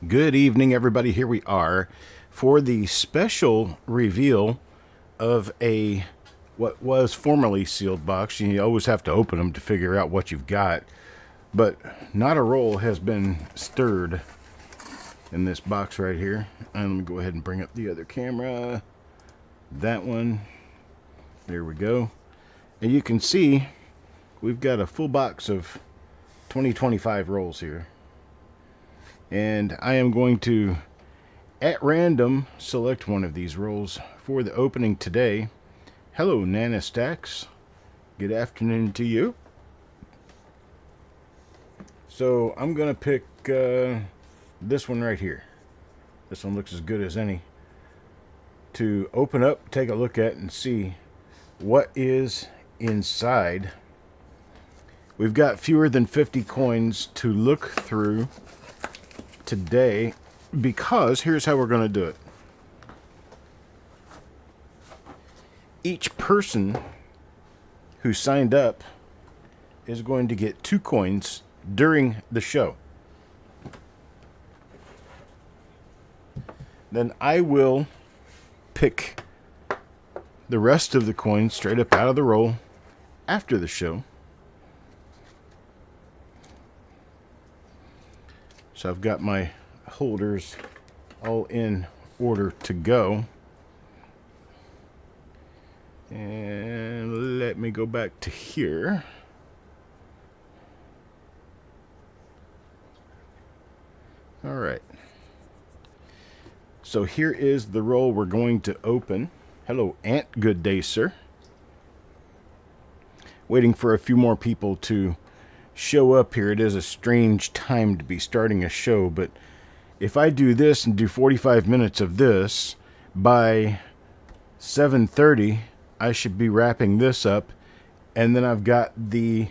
Good evening, everybody. Here we are for the special reveal of a what was formerly sealed box. You always have to open them to figure out what you've got, but not a roll has been stirred in this box right here. And let me go ahead and bring up the other camera. That one. There we go. And you can see we've got a full box of 2025 rolls here. And I am going to, at random, select one of these rolls for the opening today. Hello, Nana Stacks. Good afternoon to you. So I'm going to pick this one right here. This one looks as good as any. To open up, take a look at, and see what is inside. We've got fewer than 50 coins to look through today, because here's how we're going to do it. Each person who signed up is going to get 2 coins during the show. Then I will pick the rest of the coins straight up out of the roll after the show. So I've got my holders all in order to go. And let me go back to here. All right. So here is the roll we're going to open. Hello, Ant. Good day, sir. Waiting for a few more people to show up here. It is a strange time to be starting a show, but if I do this and do 45 minutes of this, by 7:30 I should be wrapping this up, and then I've got the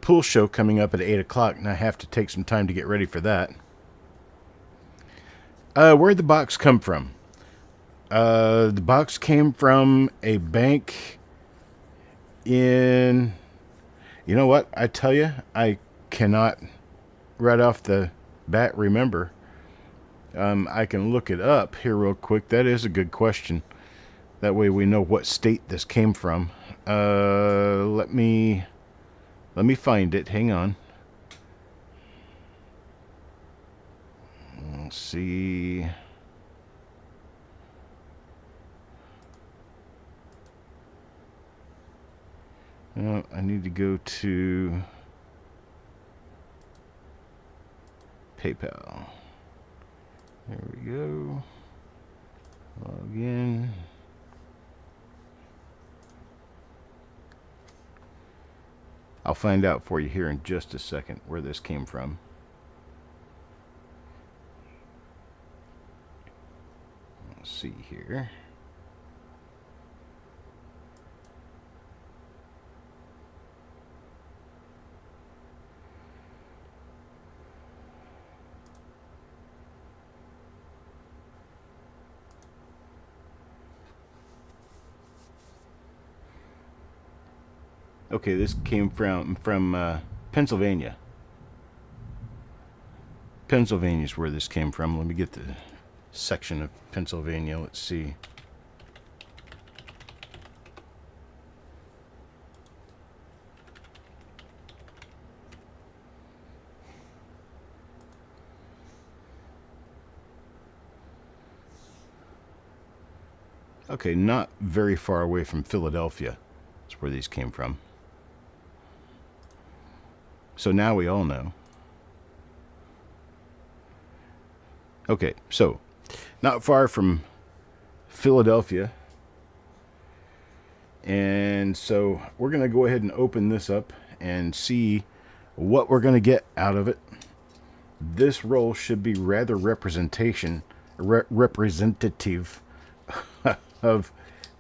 pool show coming up at 8 o'clock, and I have to take some time to get ready for that. Where'd the box come from? The box came from a bank in... You know what? I tell you, I cannot right off the bat remember. I can look it up here real quick. That is a good question. That way we know what state this came from. Let me find it. Hang on. Let's see. I need to go to PayPal. There we go. Log in. I'll find out for you here in just a second where this came from. Let's see here. Okay, this came from Pennsylvania. Pennsylvania's where this came from. Let me get the section of Pennsylvania. Let's see. Okay, not very far away from Philadelphia. That's where these came from. So now we all know. Okay, so not far from Philadelphia. And so we're going to go ahead and open this up and see what we're going to get out of it. This roll should be rather representative of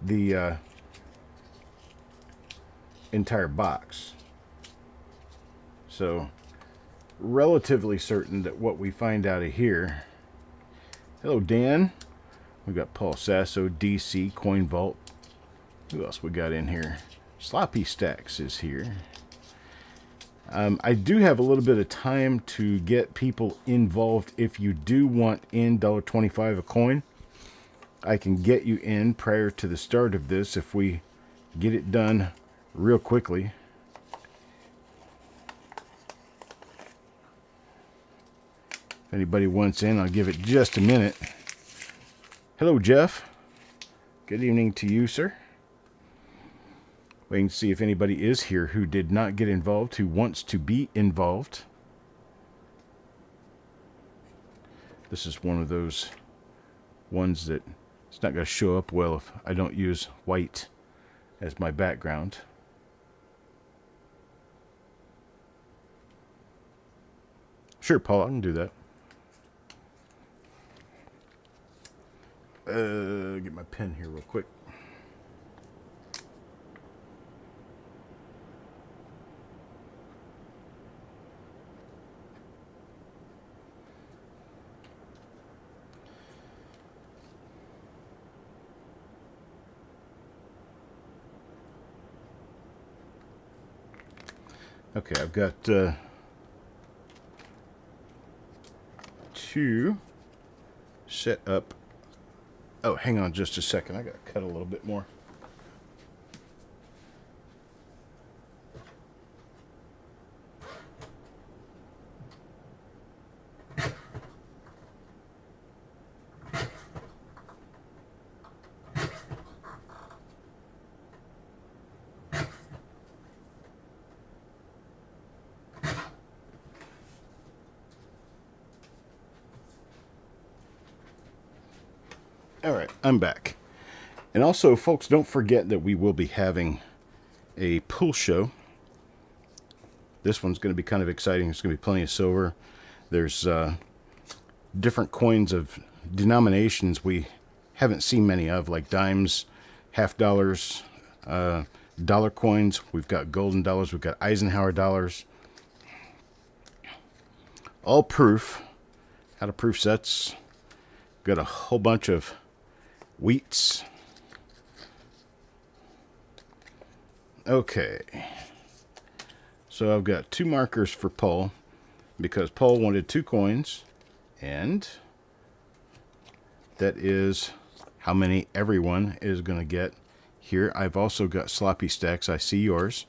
the entire box. So, relatively certain that what we find out of here... Hello, Dan. We've got Paul Sasso, DC, Coin Vault. Who else we got in here? Sloppy Stacks is here. I do have a little bit of time to get people involved. If you do want in $1.25 a coin, I can get you in prior to the start of this if we get it done real quickly. If anybody wants in, I'll give it just a minute. Hello, Jeff. Good evening to you, sir. Waiting to see if anybody is here who did not get involved, who wants to be involved. This is one of those ones that it's not going to show up well if I don't use white as my background. Sure, Paul, I can do that. Get my pen here real quick. Okay, I've got two set up. Oh, hang on just a second. I got to cut a little bit more. All right, I'm back. And also, folks, don't forget that we will be having a pool show. This one's going to be kind of exciting. There's going to be plenty of silver. There's different coins of denominations we haven't seen many of, like dimes, half dollars, dollar coins. We've got golden dollars. We've got Eisenhower dollars. All proof. How to proof sets. Got a whole bunch of wheats. Okay. So I've got two markers for Paul because Paul wanted 2 coins, and that is how many everyone is going to get here. I've also got sloppy stacks. I see yours.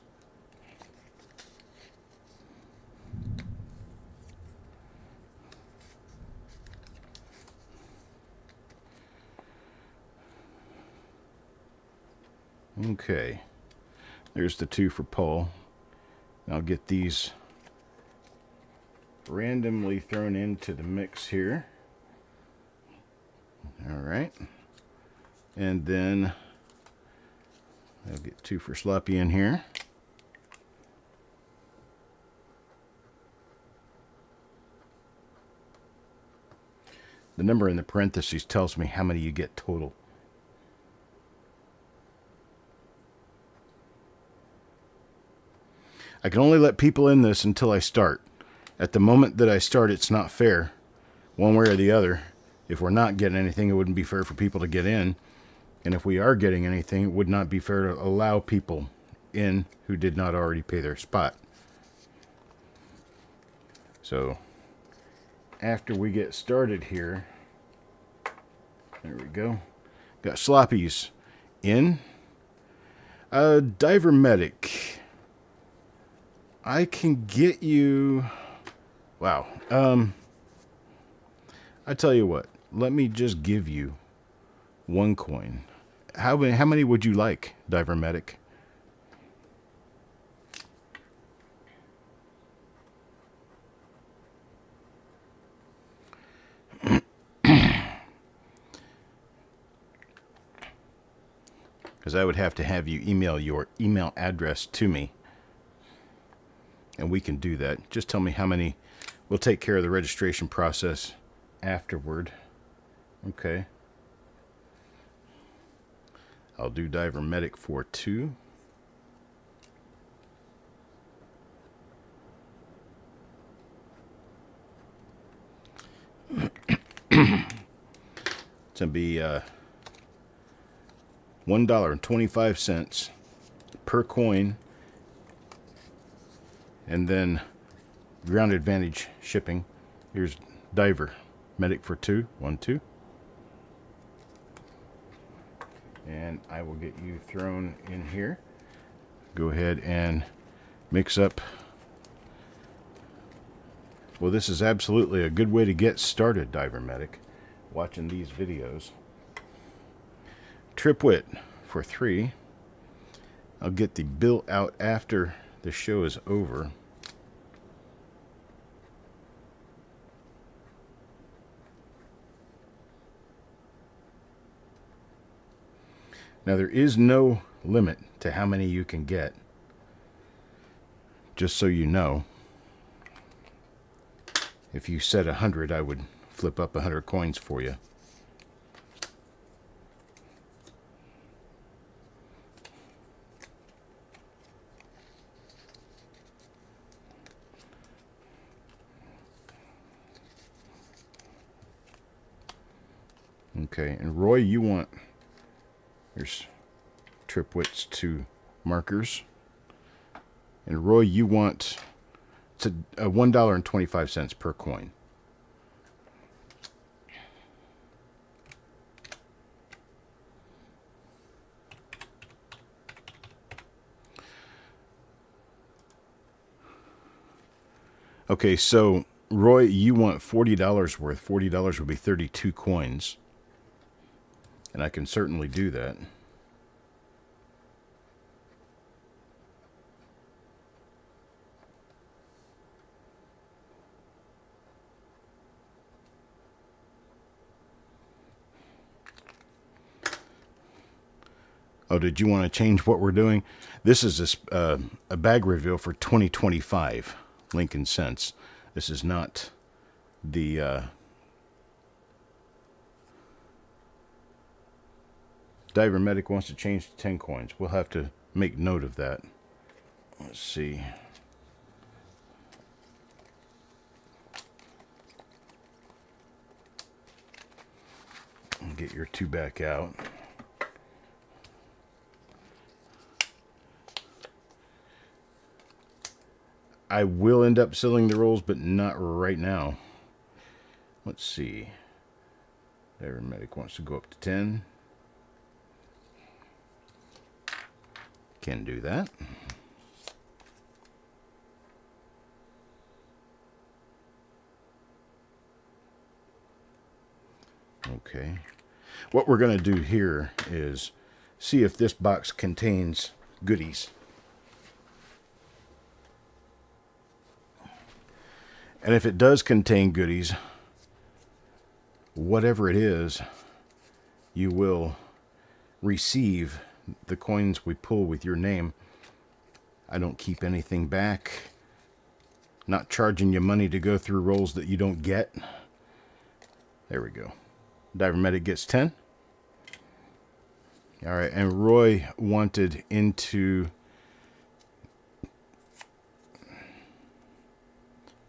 Okay, there's the 2 for Paul. I'll get these randomly thrown into the mix here. All right, and then I'll get 2 for Sloppy in here. The number in the parentheses tells me how many you get total. I can only let people in this until I start. At the moment that I start, it's not fair, one way or the other. If we're not getting anything, it wouldn't be fair for people to get in. And if we are getting anything, it would not be fair to allow people in who did not already pay their spot. So, after we get started here, there we go. Got Sloppies in. Diver Medic. I can get you... Wow. I tell you what. Let me just give you 1 coin. How many would you like, Diver Medic? Because I would have to have you email your email address to me. And we can do that. Just tell me how many. We'll take care of the registration process afterward. Okay. I'll do Diver Medic for 2. It's going to be $1.25 per coin. And then Ground Advantage shipping. Here's Diver Medic for 2. 1, 2. And I will get you thrown in here. Go ahead and mix up. Well, this is absolutely a good way to get started, Diver Medic, watching these videos. Tripwit for 3. I'll get the bill out after the show is over. Now, there is no limit to how many you can get, just so you know. If you said 100, I would flip up 100 coins for you. Okay, and Roy, you want... Here's Tripwit's 2 markers. And Roy, you want... It's a $1.25 per coin. Okay, so Roy, you want $40 worth. $40 would be 32 coins. And I can certainly do that. Oh, did you want to change what we're doing? This is a bag reveal for 2025 Lincoln cents. This is not the... Diver Medic wants to change to 10 coins. We'll have to make note of that. Let's see. Get your 2 back out. I will end up selling the rolls, but not right now. Let's see. Diver Medic wants to go up to 10. Can do that. Okay. What we're going to do here is see if this box contains goodies. And if it does contain goodies, whatever it is, you will receive the coins we pull with your name. I don't keep anything back. Not charging you money to go through rolls that you don't get. There we go. Diver Medic gets 10. All right, and Roy wanted into...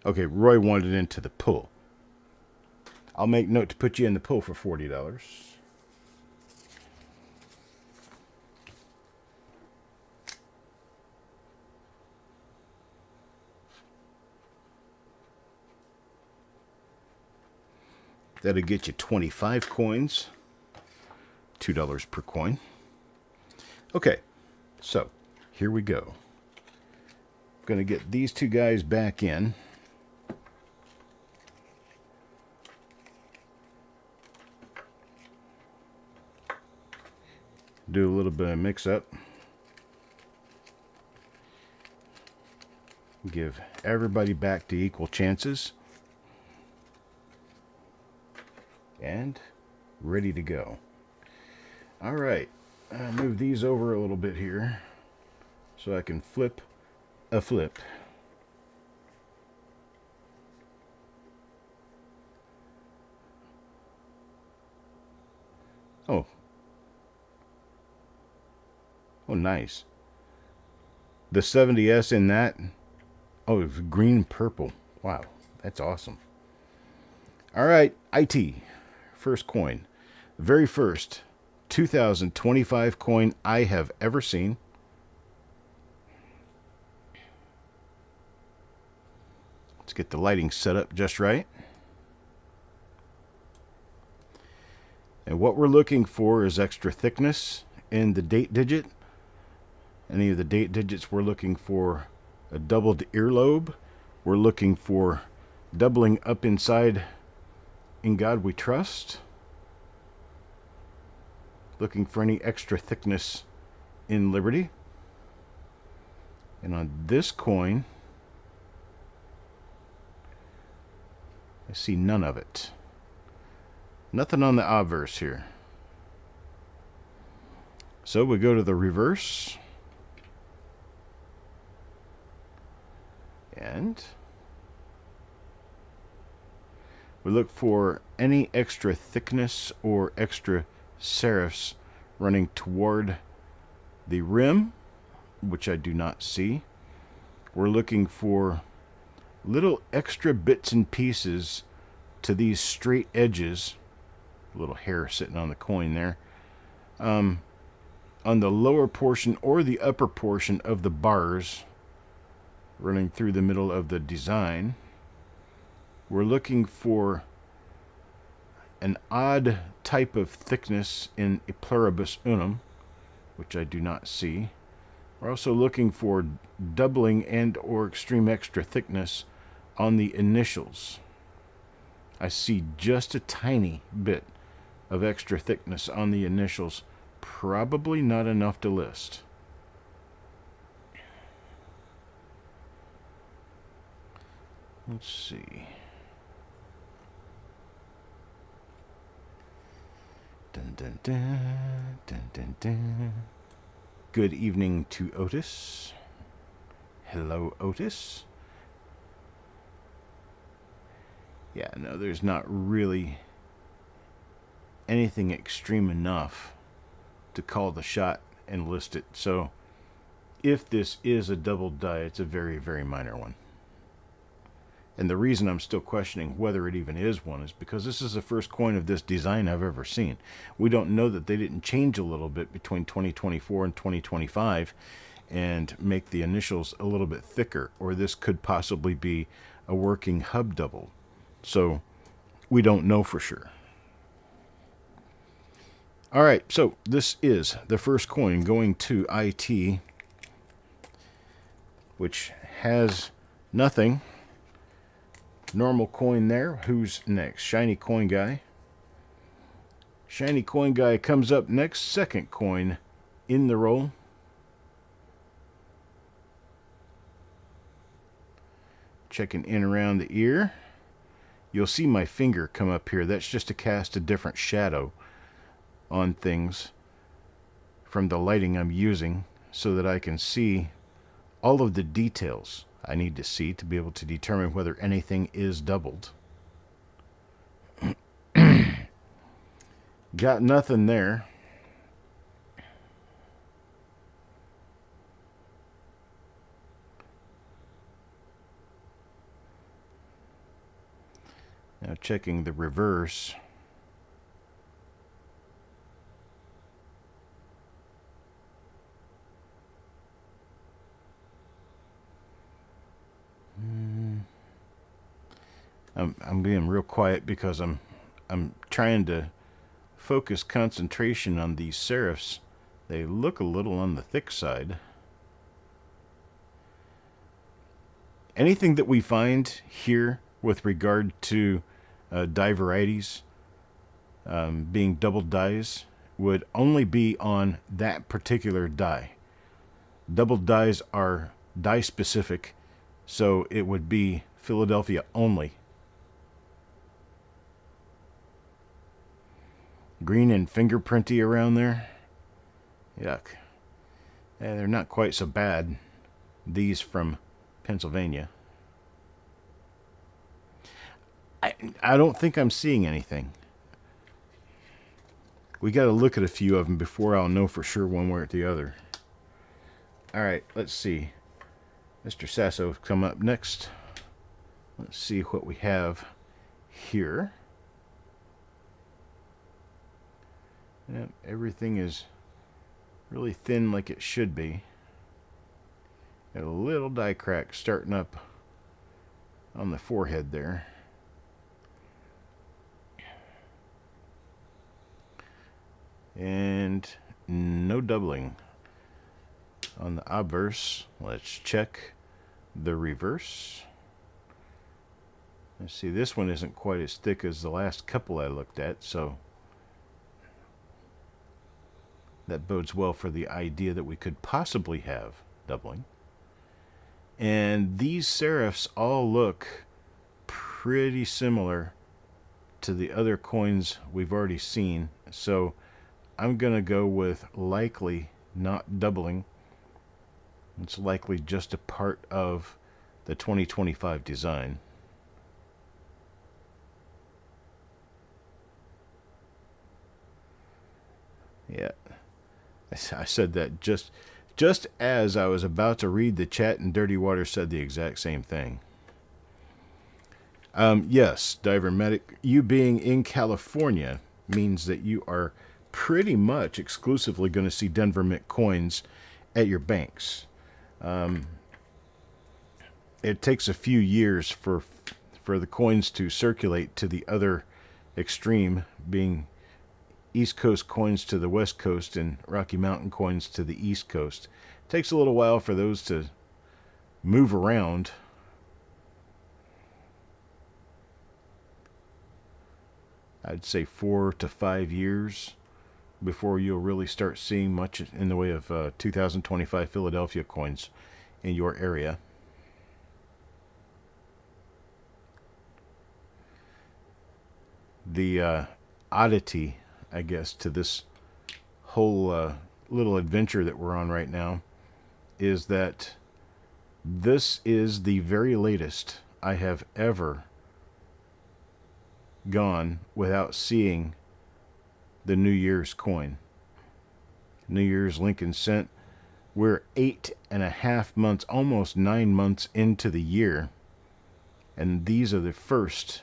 Okay, Roy wanted into the pull. I'll make note to put you in the pull for $40. That'll get you 25 coins, $2 per coin. Okay, so here we go. I'm going to get these 2 guys back in. Do a little bit of mix up. Give everybody back to equal chances. And ready to go. All right, I'll move these over a little bit here so I can flip a flip. Oh, nice. The 70S in that. Oh, it's green purple. Wow, that's awesome. All right, IT. First coin. The very first 2025 coin I have ever seen. Let's get the lighting set up just right. And what we're looking for is extra thickness in the date digit. Any of the date digits, we're looking for a doubled earlobe. We're looking for doubling up inside In God We Trust. Looking for any extra thickness in Liberty. And on this coin, I see none of it. Nothing on the obverse here. So we go to the reverse. And we look for any extra thickness or extra serifs running toward the rim, which I do not see. We're looking for little extra bits and pieces to these straight edges. A little hair sitting on the coin there. On the lower portion or the upper portion of the bars running through the middle of the design. We're looking for an odd type of thickness in a pluribus unum, which I do not see. We're also looking for doubling and or extreme extra thickness on the initials. I see just a tiny bit of extra thickness on the initials, probably not enough to list. Let's see. Dun, dun, dun, dun, dun, dun. Good evening to Otis. Hello, Otis. Yeah, no, there's not really anything extreme enough to call the shot and list it. So if this is a double die, it's a very, very minor one. And the reason I'm still questioning whether it even is one is because this is the first coin of this design I've ever seen. We don't know that they didn't change a little bit between 2024 and 2025 and make the initials a little bit thicker, or this could possibly be a working hub double. So we don't know for sure. All right, so this is the first coin going to IT, which has nothing. Normal coin there. Who's next? Shiny coin guy. Shiny coin guy comes up next. Second coin in the roll. Checking in around the ear. You'll see my finger come up here. That's just to cast a different shadow on things from the lighting I'm using so that I can see all of the details I need to see to be able to determine whether anything is doubled. Got nothing there. Now checking the reverse. I'm being real quiet because I'm trying to focus concentration on these serifs. They look a little on the thick side. Anything that we find here with regard to die varieties being double dies would only be on that particular die. Double dies are die specific, so it would be Philadelphia only. Green and fingerprinty around there. Yuck. They're not quite so bad. These from Pennsylvania. I don't think I'm seeing anything. We got to look at a few of them before I'll know for sure one way or the other. All right, let's see. Mr. Sasso come up next. Let's see what we have here. Yep, everything is really thin like it should be. Got a little die crack starting up on the forehead there. And no doubling on the obverse. Let's check the reverse. Let's see, this one isn't quite as thick as the last couple I looked at, so that bodes well for the idea that we could possibly have doubling. And these serifs all look pretty similar to the other coins we've already seen, so I'm going to go with likely not doubling. It's likely just a part of the 2025 design. Yeah, I said that just as I was about to read the chat, and Dirty Water said the exact same thing. Yes, Diver Medic, you being in California means that you are pretty much exclusively going to see Denver Mint coins at your banks. It takes a few years for the coins to circulate to the other extreme, being East Coast coins to the West Coast and Rocky Mountain coins to the East Coast. It takes a little while for those to move around. I'd say 4 to 5 years before you'll really start seeing much in the way of 2025 Philadelphia coins in your area. The oddity, I guess, to this whole little adventure that we're on right now is that this is the very latest I have ever gone without seeing the New Year's coin. New Year's Lincoln Cent. We're 8.5 months, almost 9 months into the year, and these are the first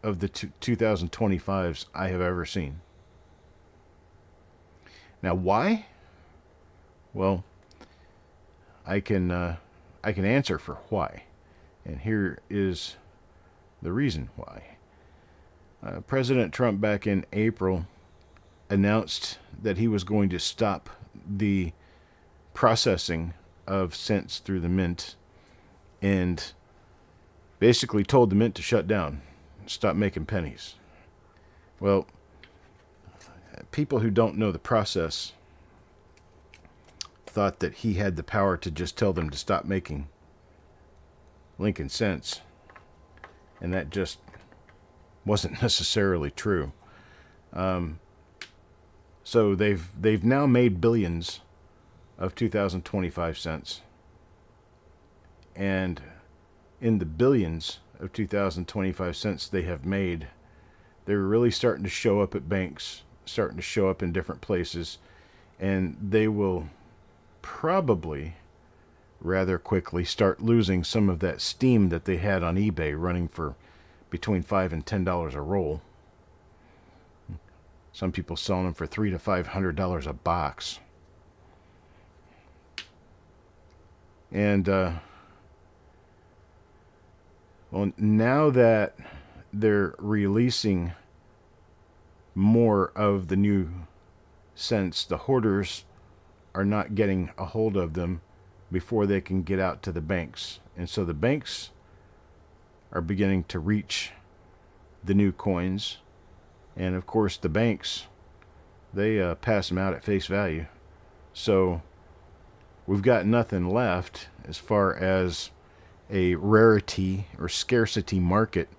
of the 2025s I have ever seen. Now, why? Well, I can answer for why, and here is the reason why. President Trump back in April announced that he was going to stop the processing of cents through the mint, and basically told the mint to shut down, stop making pennies. Well, people who don't know the process thought that he had the power to just tell them to stop making Lincoln cents, and that just wasn't necessarily true. So they've now made billions of 2025 cents, and in the billions of 2025 cents they have made, they're really starting to show up at banks, starting to show up in different places, and they will probably rather quickly start losing some of that steam that they had on eBay, running for between $5 and $10 a roll. Some people selling them for $300 to $500 a box. And well, now that they're releasing more of the new cents, the hoarders are not getting a hold of them before they can get out to the banks. And so the banks are beginning to reach the new coins. And of course the banks, they pass them out at face value. So we've got nothing left as far as a rarity or scarcity market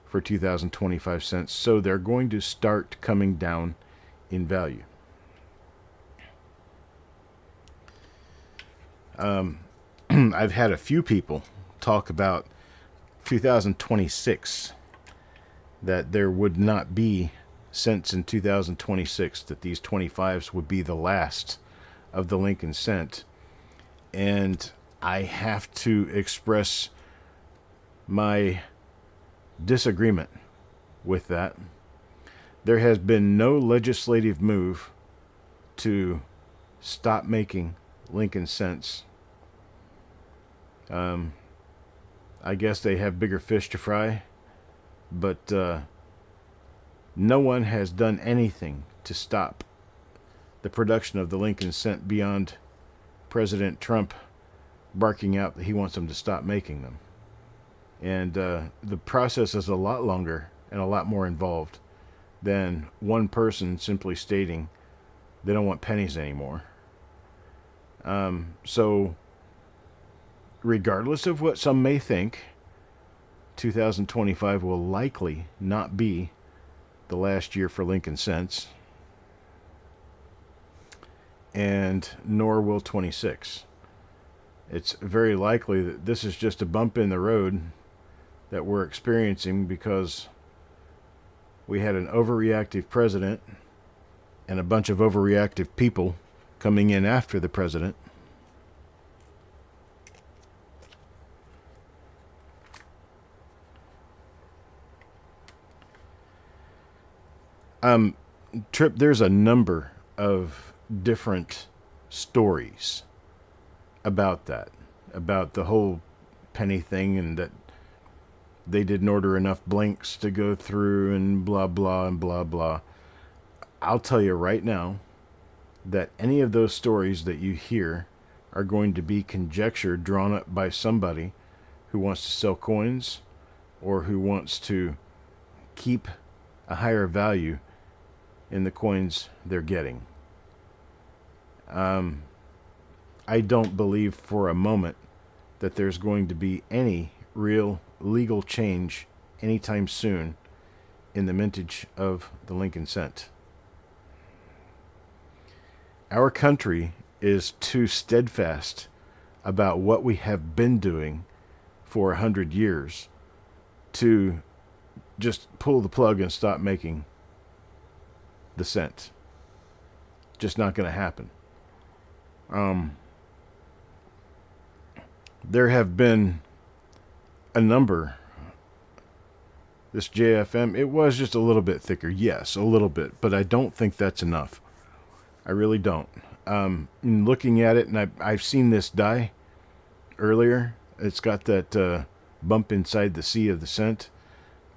for 2025 cents. So they're going to start coming down in value. I've had a few people talk about 2026, that there would not be cents in 2026, that these 25s would be the last of the Lincoln cent. And I have to express my disagreement with that. There has been no legislative move to stop making Lincoln cents. I guess they have bigger fish to fry, but no one has done anything to stop the production of the Lincoln Cent beyond President Trump barking out that he wants them to stop making them. And the process is a lot longer and a lot more involved than one person simply stating they don't want pennies anymore. So, regardless of what some may think, 2025 will likely not be the last year for Lincoln Cents, and nor will 26. It's very likely that this is just a bump in the road that we're experiencing because we had an overreactive president and a bunch of overreactive people coming in after the president. Trip, there's a number of different stories about that, about the whole penny thing, and that they didn't order enough blanks to go through and blah, blah, and blah, blah. I'll tell you right now that any of those stories that you hear are going to be conjecture drawn up by somebody who wants to sell coins or who wants to keep a higher value in the coins they're getting. I don't believe for a moment that there's going to be any real legal change anytime soon in the mintage of the Lincoln Cent. Our country is too steadfast about what we have been doing for 100 years to just pull the plug and stop making the cent. Just not going to happen. There have been a number. This JFM, it was just a little bit thicker. Yes, a little bit. But I don't think that's enough. I really don't. In looking at it, and I've seen this die earlier. It's got that bump inside the C of the cent.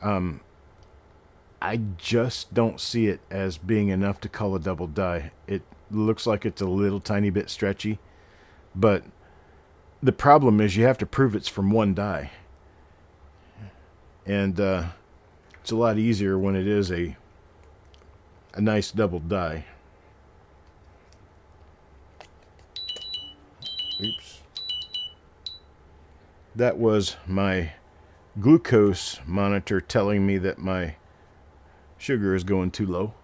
I just don't see it as being enough to call a double die. It looks like it's a little tiny bit stretchy. But the problem is you have to prove it's from one die. And it's a lot easier when it is a nice double die. Oops. That was my glucose monitor telling me that my sugar is going too low.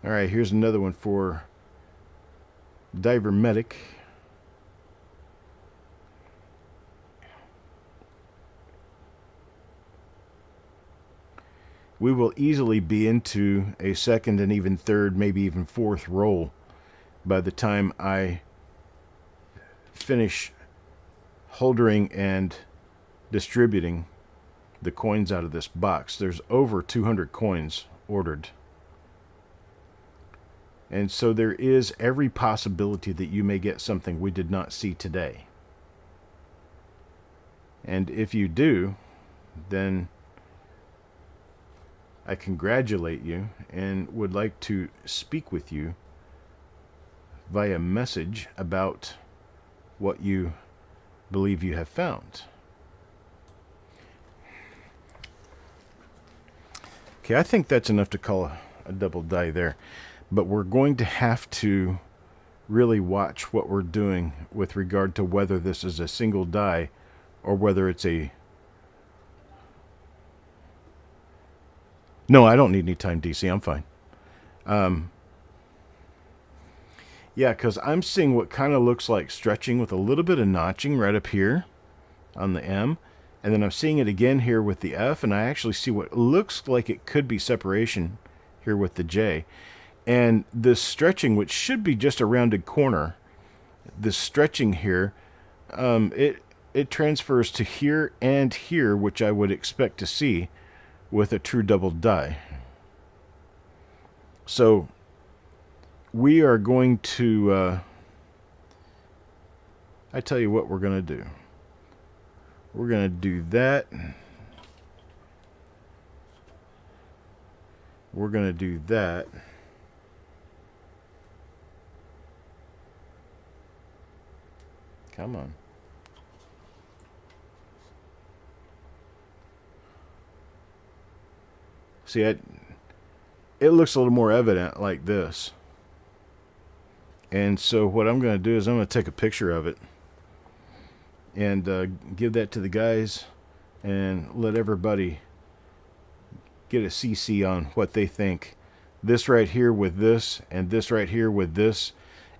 All right, here's another one for Diver Medic. We will easily be into a second and even third, maybe even fourth roll by the time I finish holdering and distributing the coins out of this box. There's over 200 coins ordered. And so there is every possibility that you may get something we did not see today. And if you do, then I congratulate you and would like to speak with you via message about what you believe you have found. Okay, I think that's enough to call a double die there. But we're going to have to really watch what we're doing with regard to whether this is a single die or whether it's a... No, I don't need any time DC. I'm fine. Yeah, because I'm seeing what kind of looks like stretching with a little bit of notching right up here on the M. And then I'm seeing it again here with the F. And I actually see what looks like it could be separation here with the J. And this stretching, which should be just a rounded corner, this stretching here, it transfers to here and here, which I would expect to see with a true double die. So we are going to, I tell you what we're going to do. We're going to do that. We're going to do that. Come on. See, it looks a little more evident like this. And so what I'm going to do is I'm going to take a picture of it and give that to the guys and let everybody get a CC on what they think. This right here with this and this right here with this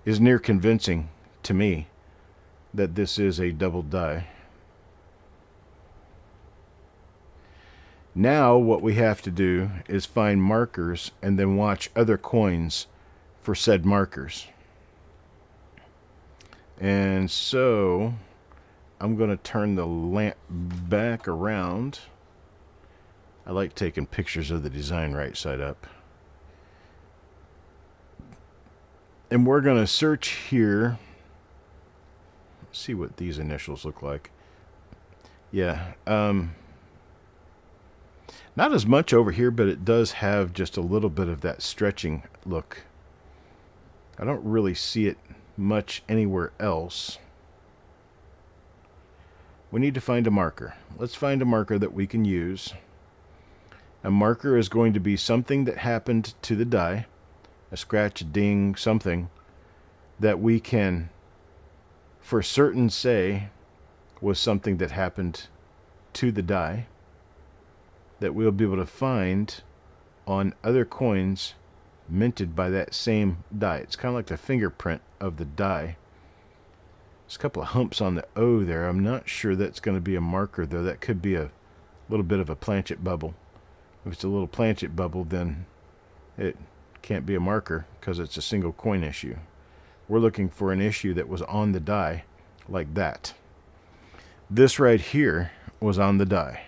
is near convincing to me that this is a double die. Now what we have to do is find markers and then watch other coins for said markers. And so I'm going to turn the lamp back around. I like taking pictures of the design right side up. And we're going to search here. Let's see what these initials look like. Yeah. Not as much over here, but it does have just a little bit of that stretching look. I don't really see it much anywhere else. We need to find a marker. Let's find a marker that we can use. A marker is going to be something that happened to the die, a scratch, a ding, something that we can for certain say was something that happened to the die, that we'll be able to find on other coins minted by that same die. It's kind of like the fingerprint of the die. There's a couple of humps on the O there. I'm not sure that's going to be a marker, though. That could be a little bit of a planchet bubble. If it's a little planchet bubble, then it can't be a marker because it's a single coin issue. We're looking for an issue that was on the die like that. This right here was on the die.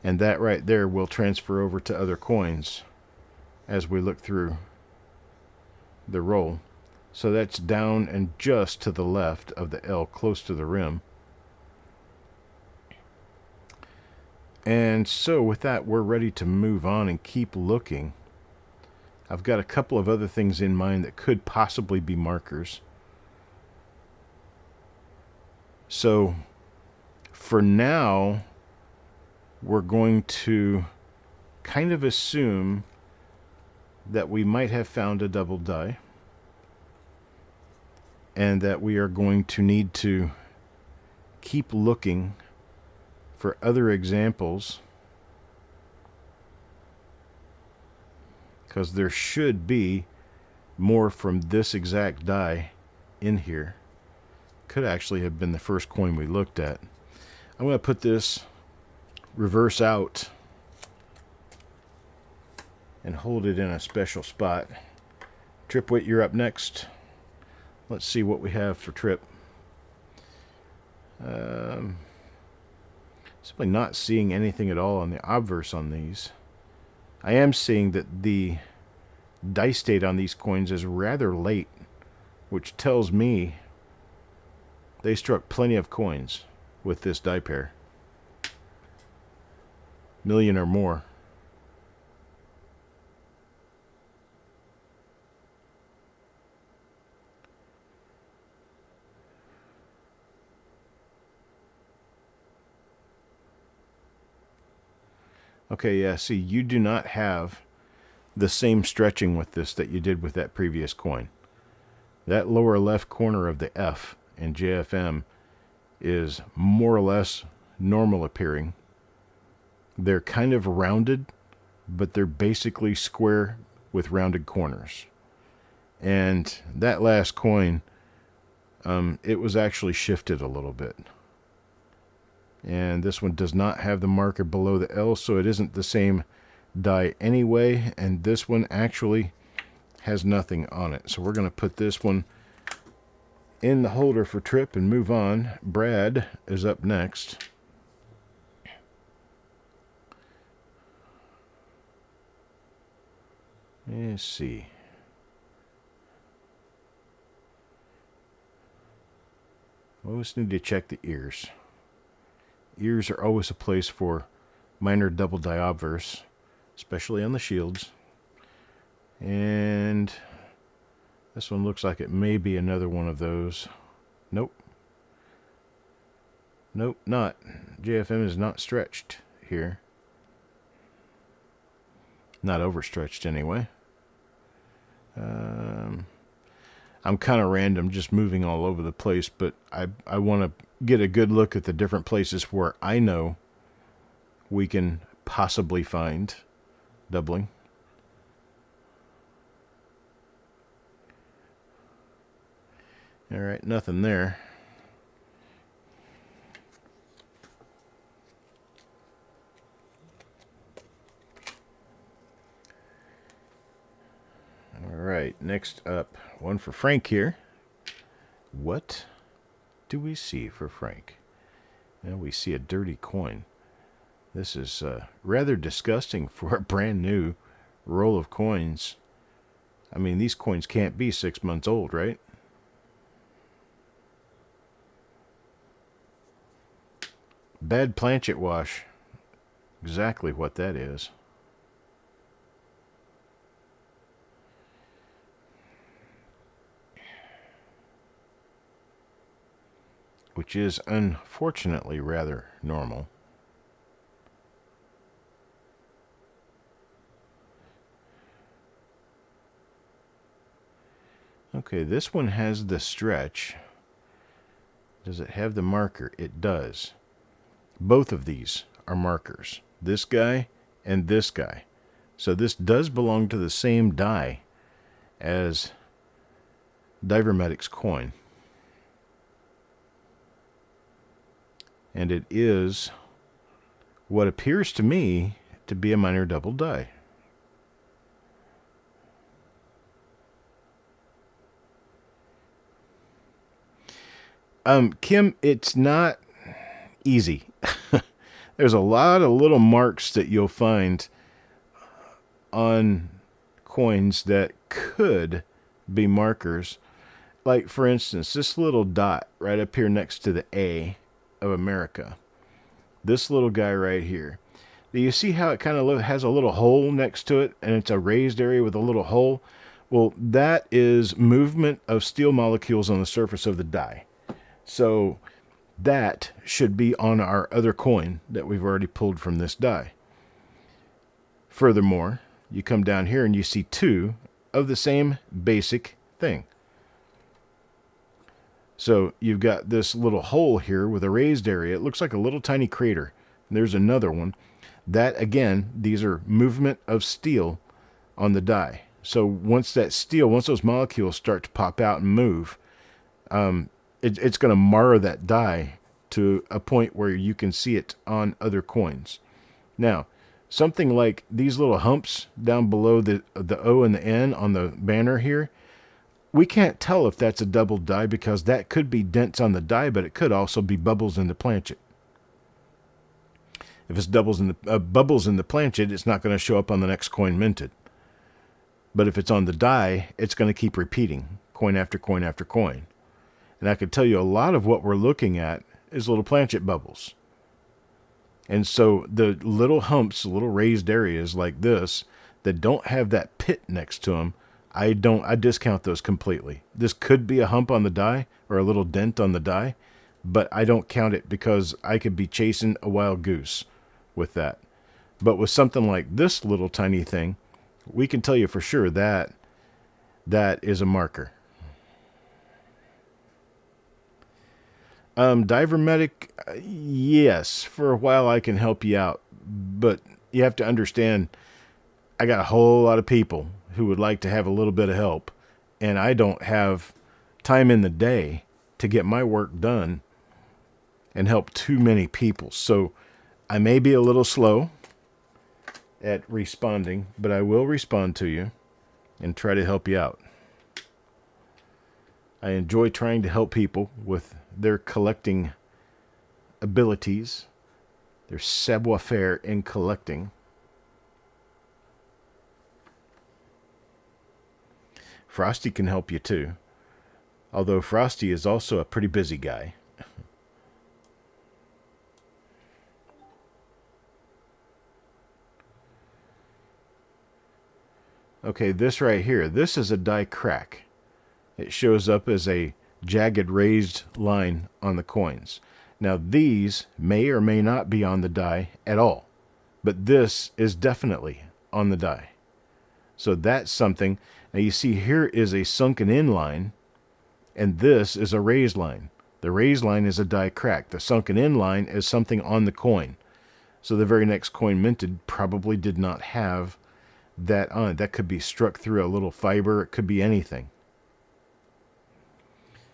And that right there will transfer over to other coins as we look through the roll. So that's down and just to the left of the L, close to the rim. And so with that, we're ready to move on and keep looking. I've got a couple of other things in mind that could possibly be markers. So for now, we're going to kind of assume that we might have found a double die and that we are going to need to keep looking for other examples, because there should be more from this exact die in here. Could actually have been the first coin we looked at. I'm going to put this reverse out and hold it in a special spot. Tripwit, you're up next. Let's see what we have for Trip. Simply not seeing anything at all on the obverse on these. I am seeing that the dice date on these coins is rather late, which tells me they struck plenty of coins with this die pair. Million or more. Okay, yeah, see, you do not have the same stretching with this that you did with that previous coin. That lower left corner of the F in JFM is more or less normal appearing. They're kind of rounded, but they're basically square with rounded corners. And that last coin, it was actually shifted a little bit. And this one does not have the marker below the L, so it isn't the same die anyway. And this one actually has nothing on it. So we're going to put this one in the holder for Trip and move on. Brad is up next. Let's see. We always need to check the ears. Ears are always a place for minor double die obverse, especially on the shields. And this one looks like it may be another one of those. Nope. Nope, not. JFM is not stretched here. Not overstretched anyway. I'm kind of random, just moving all over the place, but I want to get a good look at the different places where I know we can possibly find doubling. All right, nothing there. All right, next up, one for Frank here. What do we see for Frank? Well, we see a dirty coin. This is rather disgusting for a brand new roll of coins. I mean, these coins can't be 6 months old, right? Bad planchet wash. Exactly what that is. Which is unfortunately rather normal. Okay, this one has the stretch. Does it have the marker? It does. Both of these are markers. This guy and this guy. So this does belong to the same die as Divermetic's coin. And it is what appears to me to be a minor double die. Kim, it's not easy. There's a lot of little marks that you'll find on coins that could be markers. Like, for instance, this little dot right up here next to the A of America. This little guy right here. Do you see how it kind of has a little hole next to it, and it's a raised area with a little hole? Well, that is movement of steel molecules on the surface of the die. So that should be on our other coin that we've already pulled from this die. Furthermore, you come down here and you see two of the same basic thing. So you've got this little hole here with a raised area. It looks like a little tiny crater. And there's another one. That, again, these are movement of steel on the die. So once that steel, once those molecules start to pop out and move, it's going to mar that die to a point where you can see it on other coins. Now, something like these little humps down below the O and the N on the banner here, we can't tell if that's a double die because that could be dents on the die, but it could also be bubbles in the planchet. If it's bubbles in the planchet, it's not going to show up on the next coin minted. But if it's on the die, it's going to keep repeating, coin after coin after coin. And I could tell you a lot of what we're looking at is little planchet bubbles. And so the little humps, little raised areas like this that don't have that pit next to them, I discount those completely. This could be a hump on the die or a little dent on the die, but I don't count it because I could be chasing a wild goose with that. But with something like this little tiny thing, we can tell you for sure that that is a marker. Divermetic, yes, for a while I can help you out, but you have to understand I got a whole lot of people who would like to have a little bit of help, and I don't have time in the day to get my work done and help too many people. So I may be a little slow at responding, but I will respond to you and try to help you out. I enjoy trying to help people with their collecting abilities, their savoir-faire in collecting. Frosty can help you too, although Frosty is also a pretty busy guy. Okay, this right here, this is a die crack. It shows up as a jagged raised line on the coins. Now these may or may not be on the die at all, but this is definitely on the die. So that's something. Now you see here is a sunken in line, and this is a raised line. The raised line is a die crack. The sunken in line is something on the coin. So the very next coin minted probably did not have that on it. That could be struck through a little fiber. It could be anything.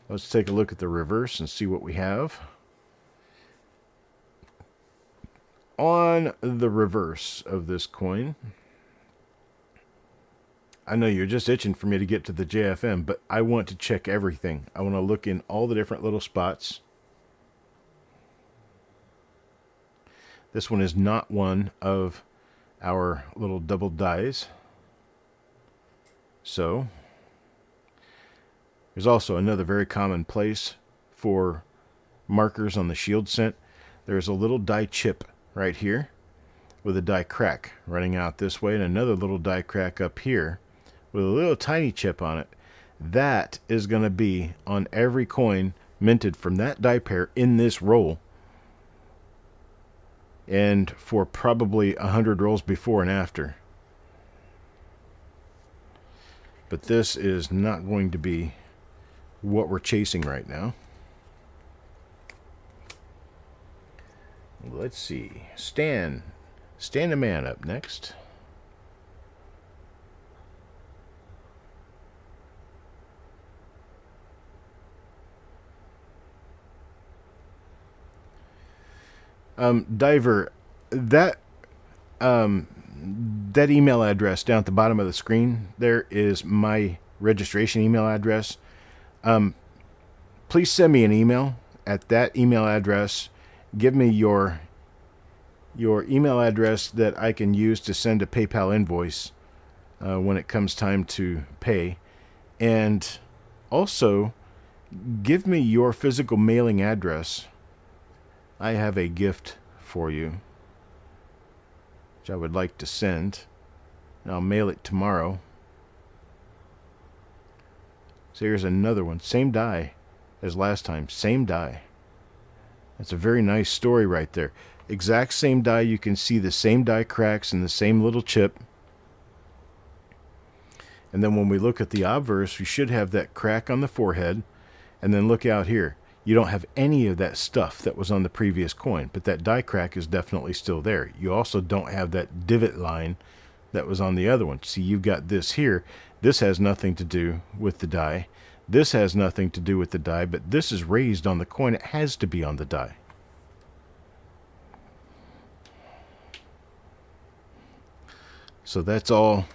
Let's take a look at the reverse and see what we have. On the reverse of this coin, I know you're just itching for me to get to the JFM, but I want to check everything. I want to look in all the different little spots. This one is not one of our little double dies. So, there's also another very common place for markers on the shield cent. There's a little die chip right here with a die crack running out this way, and another little die crack up here with a little tiny chip on it. That is going to be on every coin minted from that die pair in this roll, and for probably 100 rolls before and after. But this is not going to be what we're chasing right now. Let's see. Stand a man up next. Diver, that email address down at the bottom of the screen there is my registration email address. Please send me an email at that email address. Give me your email address that I can use to send a PayPal invoice when it comes time to pay. And also, give me your physical mailing address. I have a gift for you, which I would like to send. I'll mail it tomorrow. So here's another one. Same die as last time. Same die. That's a very nice story right there. Exact same die. You can see the same die cracks and the same little chip. And then when we look at the obverse, we should have that crack on the forehead. And then look out here. You don't have any of that stuff that was on the previous coin, but that die crack is definitely still there. You also don't have that divot line that was on the other one. See, you've got this here. This has nothing to do with the die. This has nothing to do with the die, but this is raised on the coin. It has to be on the die. So that's all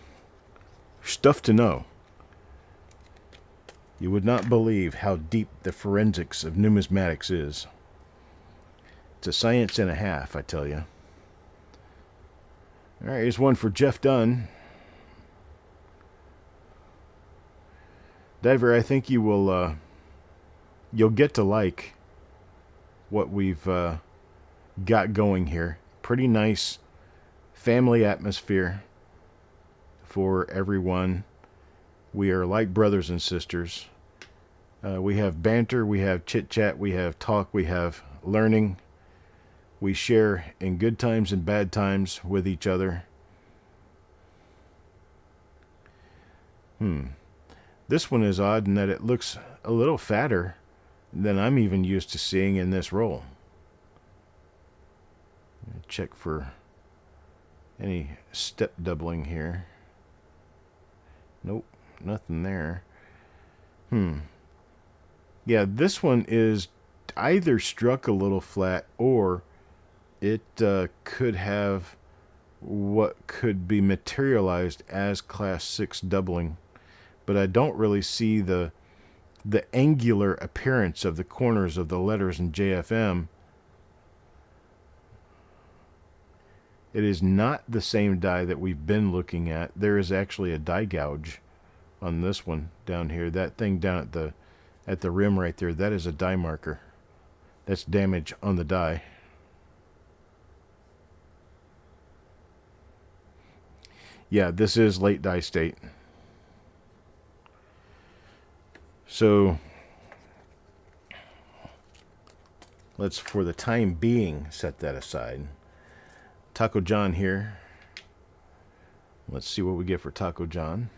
stuff to know. You would not believe how deep the forensics of numismatics is. It's a science and a half, I tell you. All right, here's one for Jeff Dunn. Diver, I think you will, you'll get to like what we've got going here. Pretty nice family atmosphere for everyone. We are like brothers and sisters. We have banter, we have chit-chat, we have talk, we have learning. We share in good times and bad times with each other. This one is odd in that it looks a little fatter than I'm even used to seeing in this roll. Check for any step doubling here. Nope. Nothing there. Yeah, this one is either struck a little flat or it could have what could be materialized as class 6 doubling. But I don't really see the angular appearance of the corners of the letters in JFM. It is not the same die that we've been looking at. There is actually a die gouge on this one down here. That thing down at the rim right there, that is a die marker. That's damage on the die. Yeah, this is late die state. So let's, for the time being, set that aside. Taco John here. Let's see what we get for Taco John.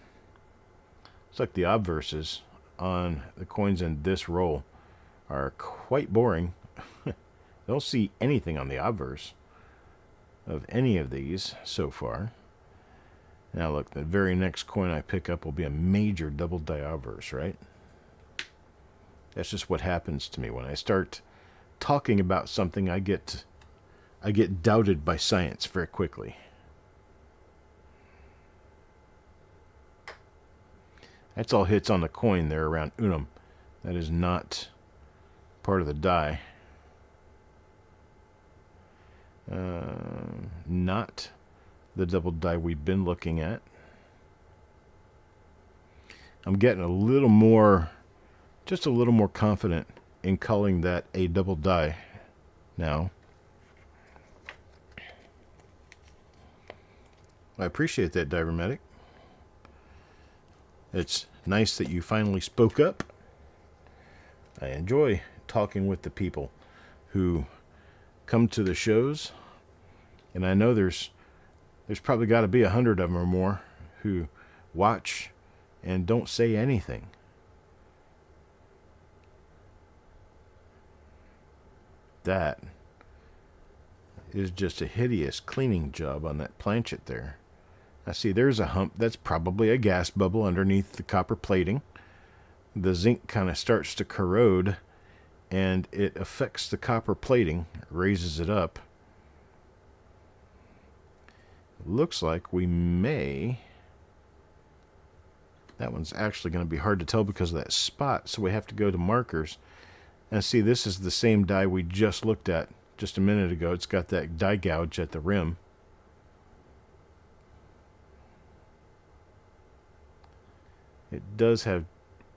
It's like the obverses on the coins in this roll are quite boring. Don't see anything on the obverse of any of these so far. Now look, the very next coin I pick up will be a major double die obverse, right? That's just what happens to me when I start talking about something. I get doubted by science very quickly. That's all hits on the coin there around unum. That is not part of the die. Not the double die we've been looking at. I'm getting a little more, just a little more confident in calling that a double die now. I appreciate that, Divermedic. It's nice that you finally spoke up. I enjoy talking with the people who come to the shows, and I know there's probably got to be 100 of them or more who watch and don't say anything. That is just a hideous cleaning job on that planchet there. Now see, there's a hump. That's probably a gas bubble underneath the copper plating. The zinc kind of starts to corrode, and it affects the copper plating, raises it up. Looks like we may... That one's actually going to be hard to tell because of that spot, so we have to go to markers. And see, this is the same die we just looked at just a minute ago. It's got that die gouge at the rim. It does have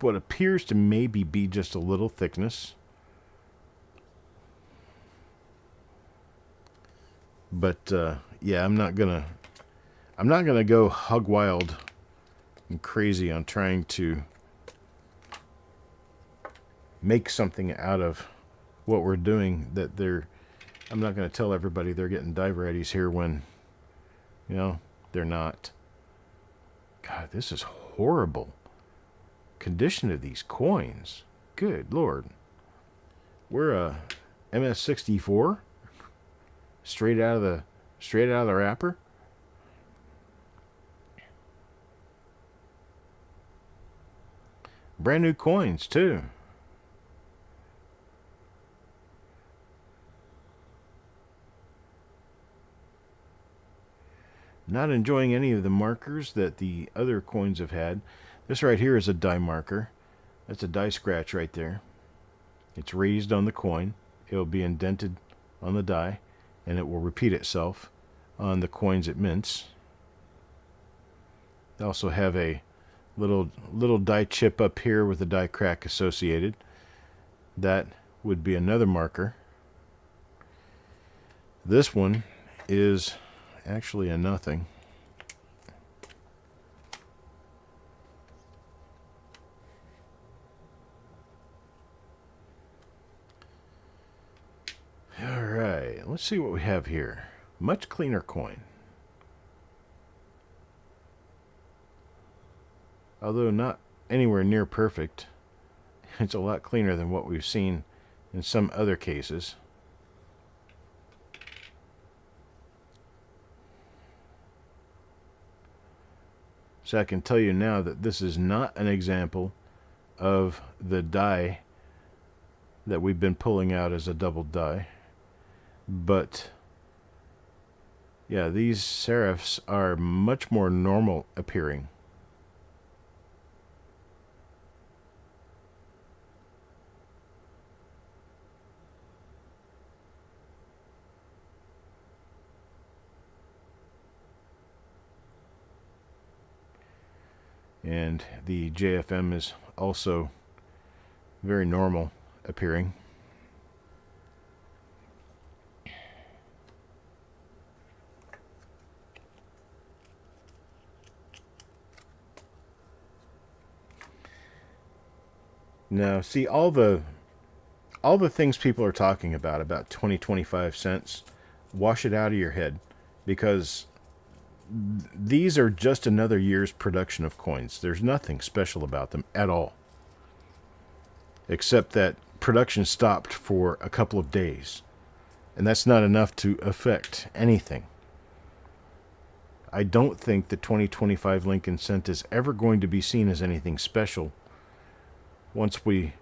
what appears to maybe be just a little thickness. But yeah, I'm not gonna go hog wild and crazy on trying to make something out of what we're doing. I'm not gonna tell everybody they're getting die varieties here when, you know, they're not. God, this is horrible condition of these coins. Good Lord. We're a MS64 straight out of the wrapper. Brand new coins too. Not enjoying any of the markers that the other coins have had. This right here is a die marker. That's a die scratch right there. It's raised on the coin. It will be indented on the die, and it will repeat itself on the coins it mints. They also have a little die chip up here with a die crack associated. That would be another marker. This one is actually a nothing. Alright, let's see what we have here. Much cleaner coin. Although not anywhere near perfect, it's a lot cleaner than what we've seen in some other cases. So I can tell you now that this is not an example of the die that we've been pulling out as a double die. But yeah, these serifs are much more normal appearing. And the JFM is also very normal appearing. No, see all the things people are talking about 20, 25 cents, wash it out of your head, because these are just another year's production of coins. There's nothing special about them at all, except that production stopped for a couple of days, and that's not enough to affect anything. I don't think the 2025 Lincoln cent is ever going to be seen as anything special once we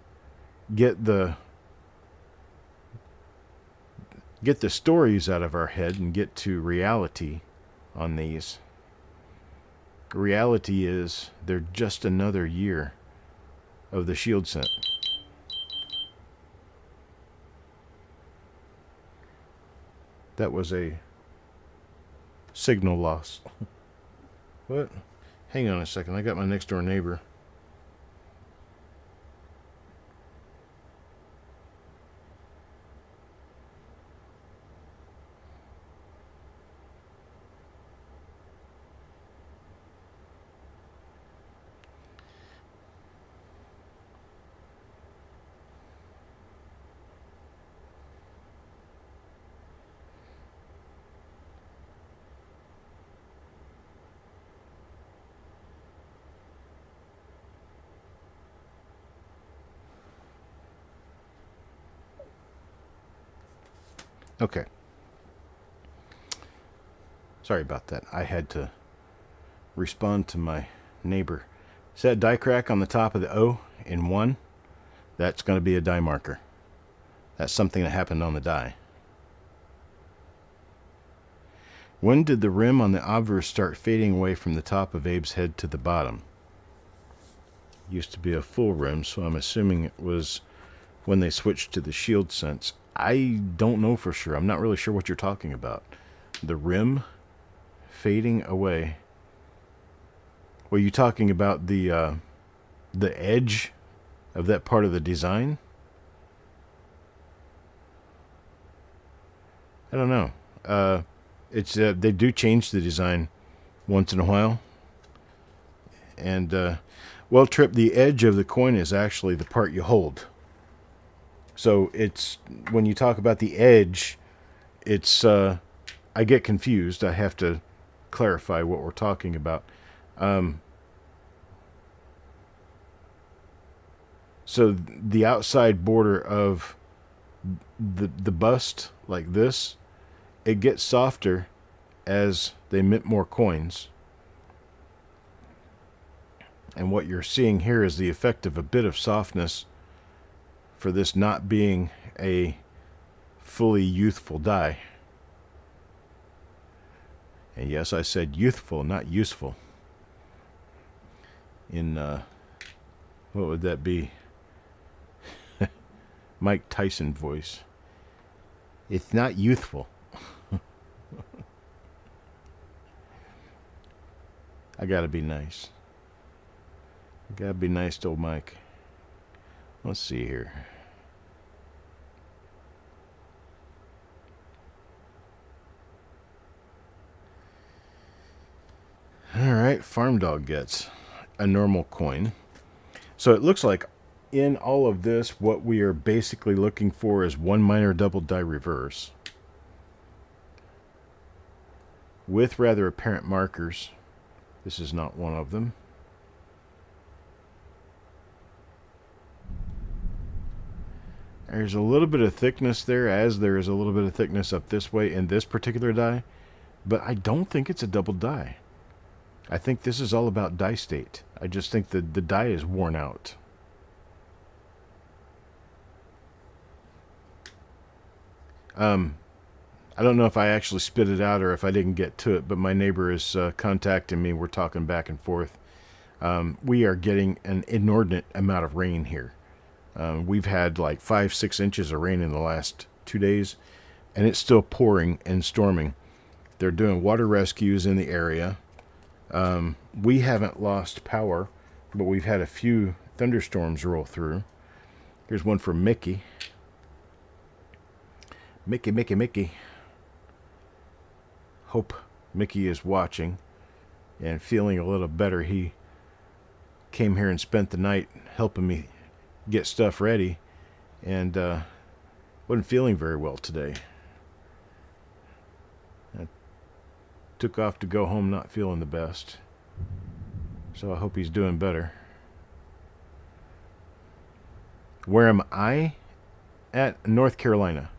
get the stories out of our head and get to reality on these. Reality is they're just another year of the shield cent. That was a signal loss. What? Hang on a second. I got my next door neighbor. Okay. Sorry about that. I had to respond to my neighbor. See that die crack on the top of the O in 1? That's going to be a die marker. That's something that happened on the die. When did the rim on the obverse start fading away from the top of Abe's head to the bottom? Used to be a full rim, so I'm assuming it was when they switched to the shield cents. I don't know for sure. I'm not really sure what you're talking about. The rim fading away. Were you talking about the edge of that part of the design? I don't know. It's they do change the design once in a while. And well, Trip, the edge of the coin is actually the part you hold. So it's when you talk about the edge, it's I get confused. I have to clarify what we're talking about. So the outside border of the bust, like this, it gets softer as they mint more coins. And what you're seeing here is the effect of a bit of softness for this not being a fully youthful die. And yes, I said youthful, not useful. In, what would that be? Mike Tyson voice. It's not youthful. I gotta be nice. I gotta be nice to old Mike. Let's see here. Alright, Farm Dog gets a normal coin. So it looks like in all of this, what we are basically looking for is one minor double die reverse with rather apparent markers. This is not one of them. There's a little bit of thickness there, as there is a little bit of thickness up this way in this particular die, but I don't think it's a double die. I think this is all about die state. I just think that the die is worn out. I don't know if I actually spit it out or if I didn't get to it, but my neighbor is contacting me. We're talking back and forth. We are getting an inordinate amount of rain here. We've had like 5-6 inches of rain in the last 2 days, and it's still pouring and storming. They're doing water rescues in the area. We haven't lost power, but we've had a few thunderstorms roll through. Here's one for Mickey. Mickey. Hope Mickey is watching and feeling a little better. He came here and spent the night helping me get stuff ready, and wasn't feeling very well today. I took off to go home not feeling the best, so I hope he's doing better. Where am I at? North Carolina.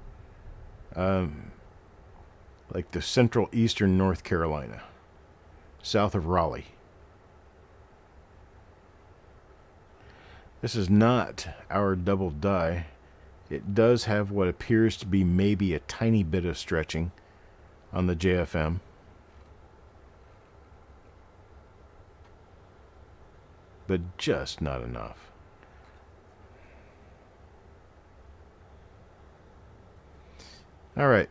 Like the central eastern North Carolina, south of Raleigh. This is not our double die. It does have what appears to be maybe a tiny bit of stretching on the JFM. But just not enough. All right.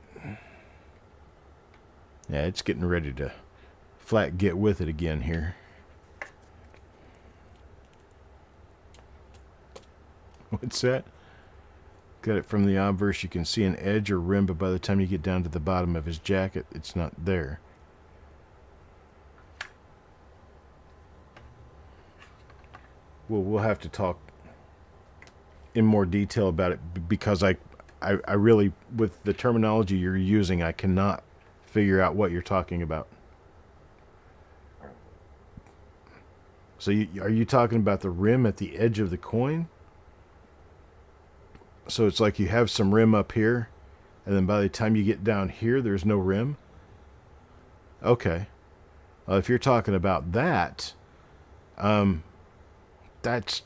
Yeah, it's getting ready to flat get with it again here. What's that? Got it from the obverse. You can see an edge or rim, but by the time you get down to the bottom of his jacket, it's not there. Well, we'll have to talk in more detail about it, because I really, with the terminology you're using, I cannot figure out what you're talking about. So are you talking about the rim at the edge of the coin? So it's like you have some rim up here, and then by the time you get down here, there's no rim? Okay. If you're talking about that, that's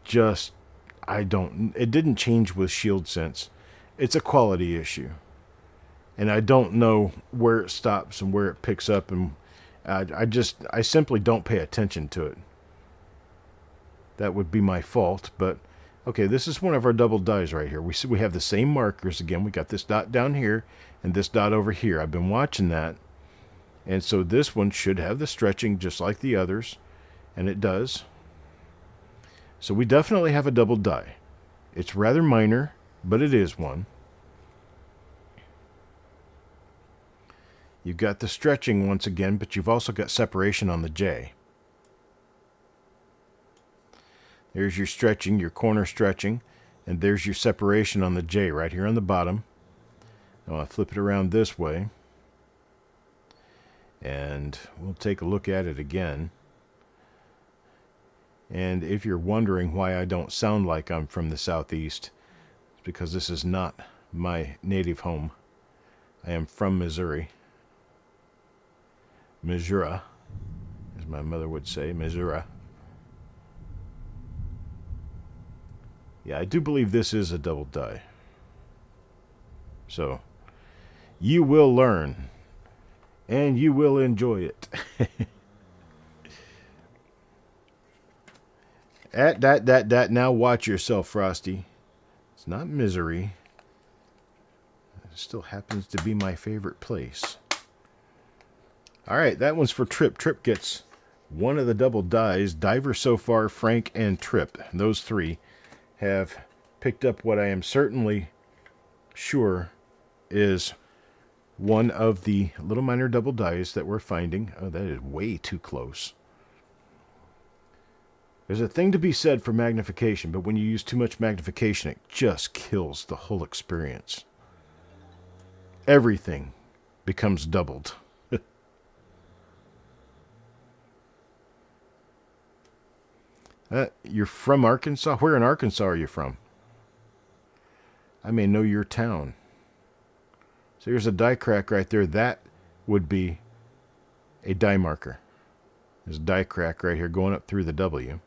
just, it didn't change with Shield Sense. It's a quality issue. And I don't know where it stops and where it picks up, and I simply don't pay attention to it. That would be my fault, but okay, this is one of our double dies right here. We have the same markers again. We got this dot down here and this dot over here. I've been watching that. And so this one should have the stretching just like the others, and it does. So we definitely have a double die. It's rather minor, but it is one. You've got the stretching once again, but you've also got separation on the J. There's your stretching, your corner stretching, and there's your separation on the J right here on the bottom. Now I'll flip it around this way, and we'll take a look at it again. And if you're wondering why I don't sound like I'm from the Southeast, it's because this is not my native home. I am from Missouri. Missouri, as my mother would say, Missouri. Yeah, I do believe this is a double die. So, you will learn, and you will enjoy it. Now watch yourself, Frosty. It's not Misery. It still happens to be my favorite place. Alright, that one's for Trip. Trip gets one of the double dies. Diver so far, Frank, and Trip. Those three have picked up what I am certainly sure is one of the little minor double dies that we're finding. Oh, that is way too close. There's a thing to be said for magnification, but when you use too much magnification, it just kills the whole experience. Everything becomes doubled. You're from Arkansas? Where in Arkansas are you from? I may know your town. So here's a die crack right there. That would be a die marker. There's a die crack right here going up through the W.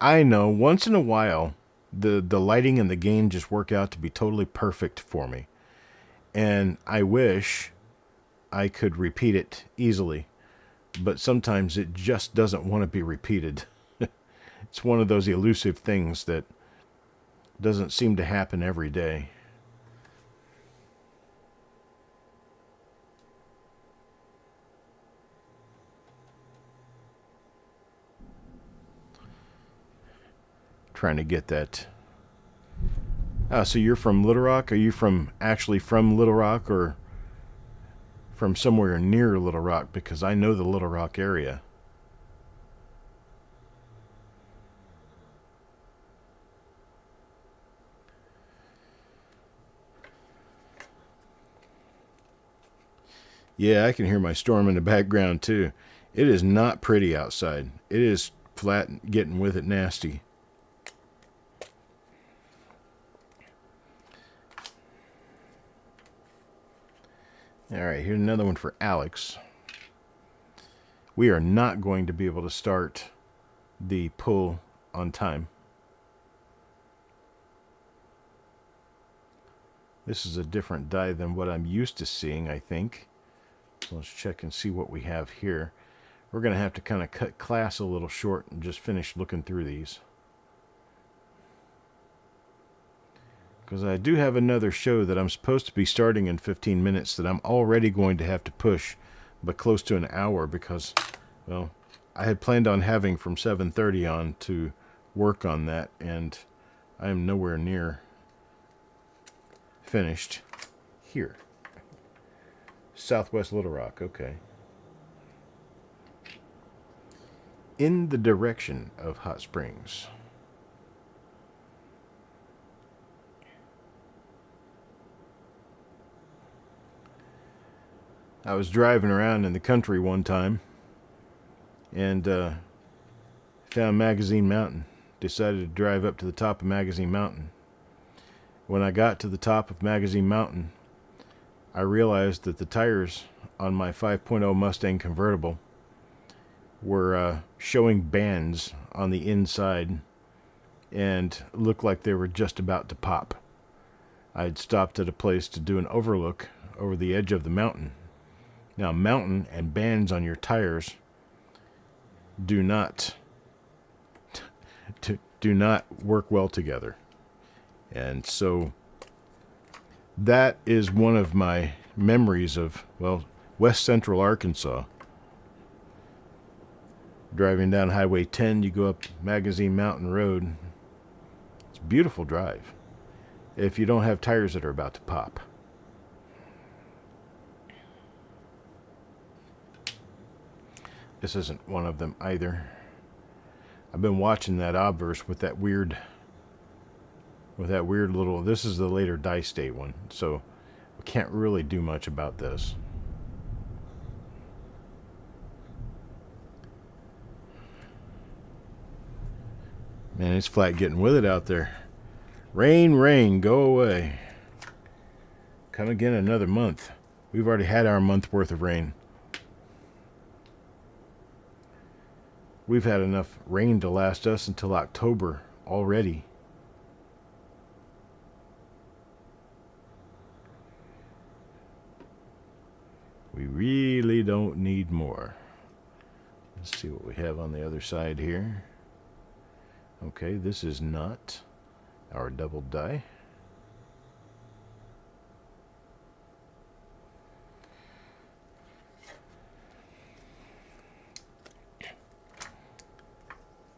I know, once in a while, the lighting and the gain just work out to be totally perfect for me. And I wish I could repeat it easily. But sometimes it just doesn't want to be repeated. It's one of those elusive things that doesn't seem to happen every day. Trying to get that. So you're from Little Rock? Are you actually from Little Rock, or from somewhere near Little Rock? Because I know the Little Rock area. Yeah, I can hear my storm in the background too. It is not pretty outside. It is flat, getting with it nasty. All right, here's another one for Alex. We are not going to be able to start the pull on time. This is a different die than what I'm used to seeing, I think. So let's check and see what we have here. We're going to have to kind of cut class a little short and just finish looking through these. Because I do have another show that I'm supposed to be starting in 15 minutes that I'm already going to have to push, but close to an hour because, well, I had planned on having from 7:30 on to work on that, and I am nowhere near finished here. Southwest Little Rock, okay. In the direction of Hot Springs. I was driving around in the country one time and found Magazine Mountain. Decided to drive up to the top of Magazine Mountain. When I got to the top of Magazine Mountain, I realized that the tires on my 5.0 Mustang convertible were showing bands on the inside and looked like they were just about to pop. I had stopped at a place to do an overlook over the edge of the mountain. Now, mountain and bands on your tires do not work well together. And so that is one of my memories of, well, West Central Arkansas. Driving down Highway 10, you go up Magazine Mountain Road. It's a beautiful drive if you don't have tires that are about to pop. This isn't one of them either. I've been watching that obverse with that weird little, this is the later die state one, so we can't really do much about this. Man, it's flat getting with it out there. Rain, rain, go away. Come again another month. We've already had our month worth of rain. We've had enough rain to last us until October already. We really don't need more. Let's see what we have on the other side here. Okay, this is not our double die.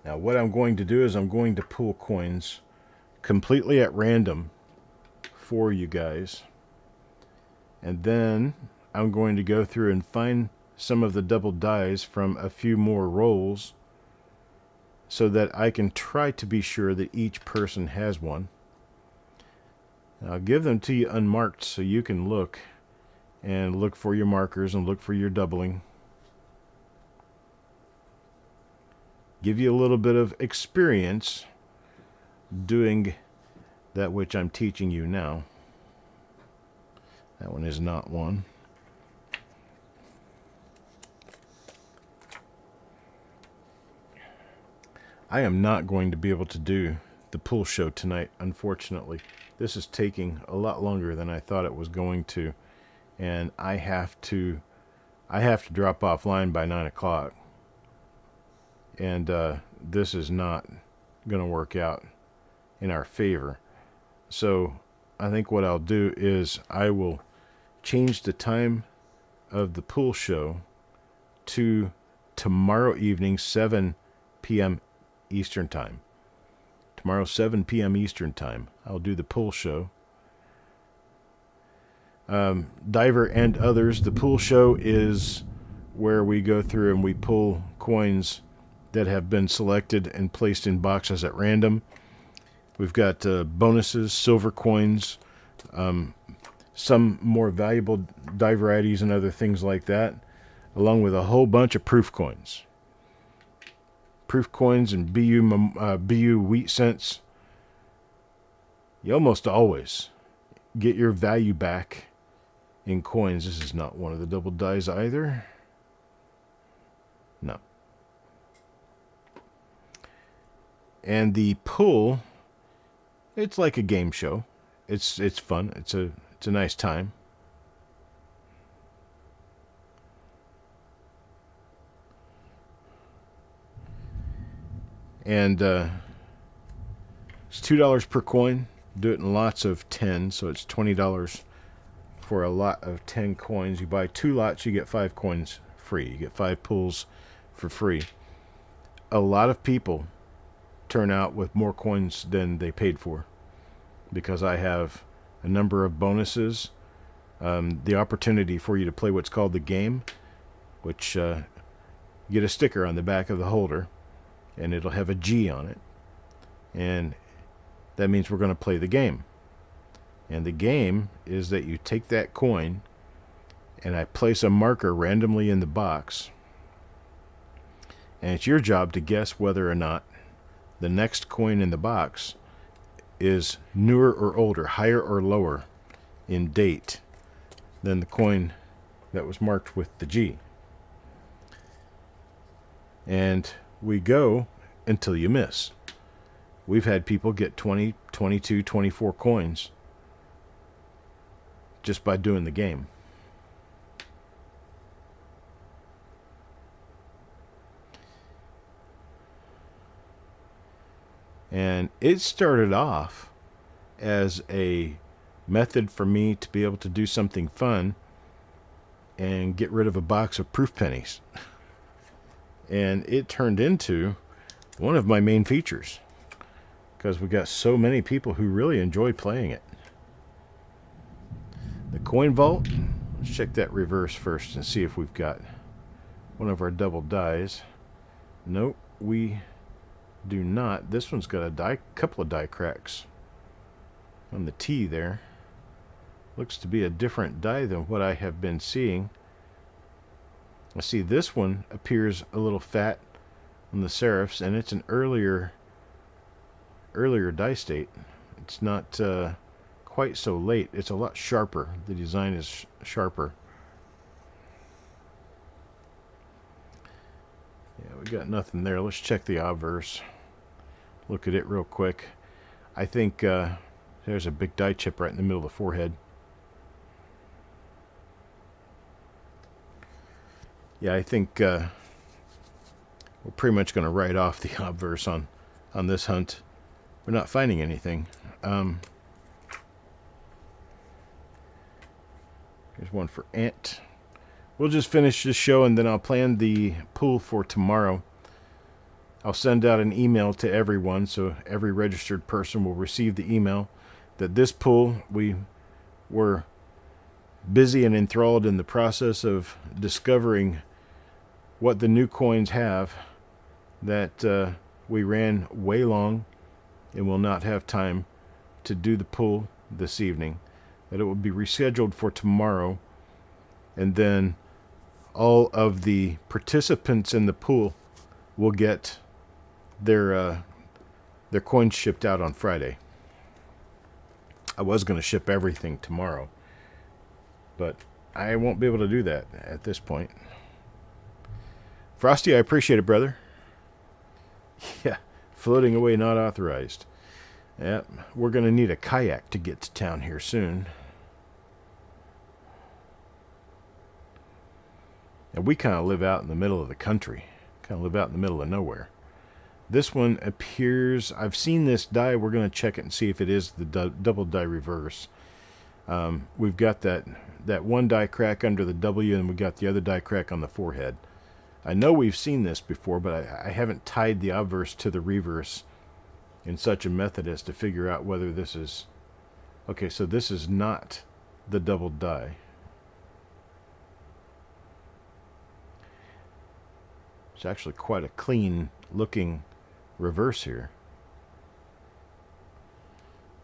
Now what I'm going to do is I'm going to pull coins completely at random for you guys. And then I'm going to go through and find some of the double dies from a few more rolls so that I can try to be sure that each person has one. And I'll give them to you unmarked so you can look and look for your markers and look for your doubling. Give you a little bit of experience doing that which I'm teaching you now. That one is not one. I am not going to be able to do the pull show tonight, unfortunately. This is taking a lot longer than I thought it was going to, and I have to drop offline by 9 o'clock. And this is not going to work out in our favor. So I think what I'll do is I will change the time of the pool show to tomorrow evening, 7 p.m. Eastern Time. Tomorrow, 7 p.m. Eastern Time, I'll do the pool show. Diver and others, the pool show is where we go through and we pull coins that have been selected and placed in boxes at random. We've got bonuses, silver coins, some more valuable die varieties and other things like that, along with a whole bunch of proof coins. Proof coins and BU wheat cents. You almost always get your value back in coins. This is not one of the double dies either. No. And the pull, it's like a game show. It's fun. It's a nice time. And it's $2 per coin. Do it in lots of 10, so it's $20 for a lot of 10 coins. You buy 2 lots, you get 5 coins free. You get 5 pulls for free. A lot of people turn out with more coins than they paid for, because I have a number of bonuses. The opportunity for you to play what's called the game, which you get a sticker on the back of the holder, and it'll have a G on it. And that means we're going to play the game. And the game is that you take that coin, and I place a marker randomly in the box. And it's your job to guess whether or not the next coin in the box is newer or older, higher or lower in date than the coin that was marked with the G. And we go until you miss. We've had people get 20, 22, 24 coins just by doing the game. And it started off as a method for me to be able to do something fun and get rid of a box of proof pennies. And it turned into one of my main features, because we got so many people who really enjoy playing it. The coin vault, let's check that reverse first and see if we've got one of our double dies. Nope, we do not. This one's got a couple of die cracks on the T there. Looks to be a different die than what I have been seeing. I see this one appears a little fat on the serifs, and it's an earlier die state. It's not quite so late. It's a lot sharper. The design is sharper. Yeah, we got nothing there. Let's check the obverse. Look at it real quick. I think there's a big die chip right in the middle of the forehead. Yeah, I think we're pretty much going to write off the obverse on this hunt. We're not finding anything. Here's one for Ant. We'll just finish this show, and then I'll plan the pool for tomorrow. I'll send out an email to everyone, so every registered person will receive the email that this pool, we were busy and enthralled in the process of discovering what the new coins have, that we ran way long and will not have time to do the pool this evening, that it will be rescheduled for tomorrow, and then all of the participants in the pool will get their coins shipped out on Friday. I was going to ship everything tomorrow, but I won't be able to do that at this point. Frosty, I appreciate it, brother. Yeah, floating away not authorized. Yep, we're going to need a kayak to get to town here soon. And we kind of live out in the middle of the country. Kind of live out in the middle of nowhere. This one appears, I've seen this die. We're going to check it and see if it is the double die reverse. We've got that one die crack under the W, and we got the other die crack on the forehead. I know we've seen this before, but I haven't tied the obverse to the reverse in such a method as to figure out whether this is... Okay, so this is not the double die. It's actually quite a clean looking reverse here.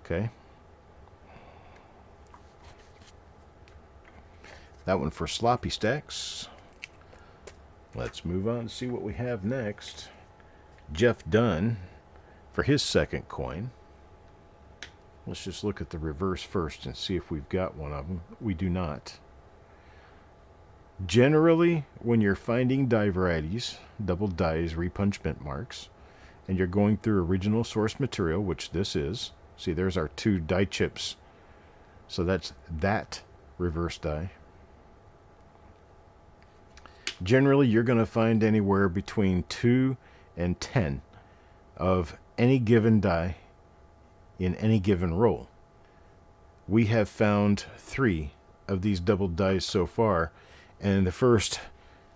Okay. That one for sloppy stacks. Let's move on and see what we have next. Jeff Dunn for his second coin. Let's just look at the reverse first and see if we've got one of them. We do not. Generally, when you're finding die varieties, double dies, repunchment marks, and you're going through original source material, which this is. See, there's our 2 die chips. So that's that reverse die. Generally, you're going to find anywhere between 2 and 10 of any given die in any given roll. We have found 3 of these double dies so far, and the first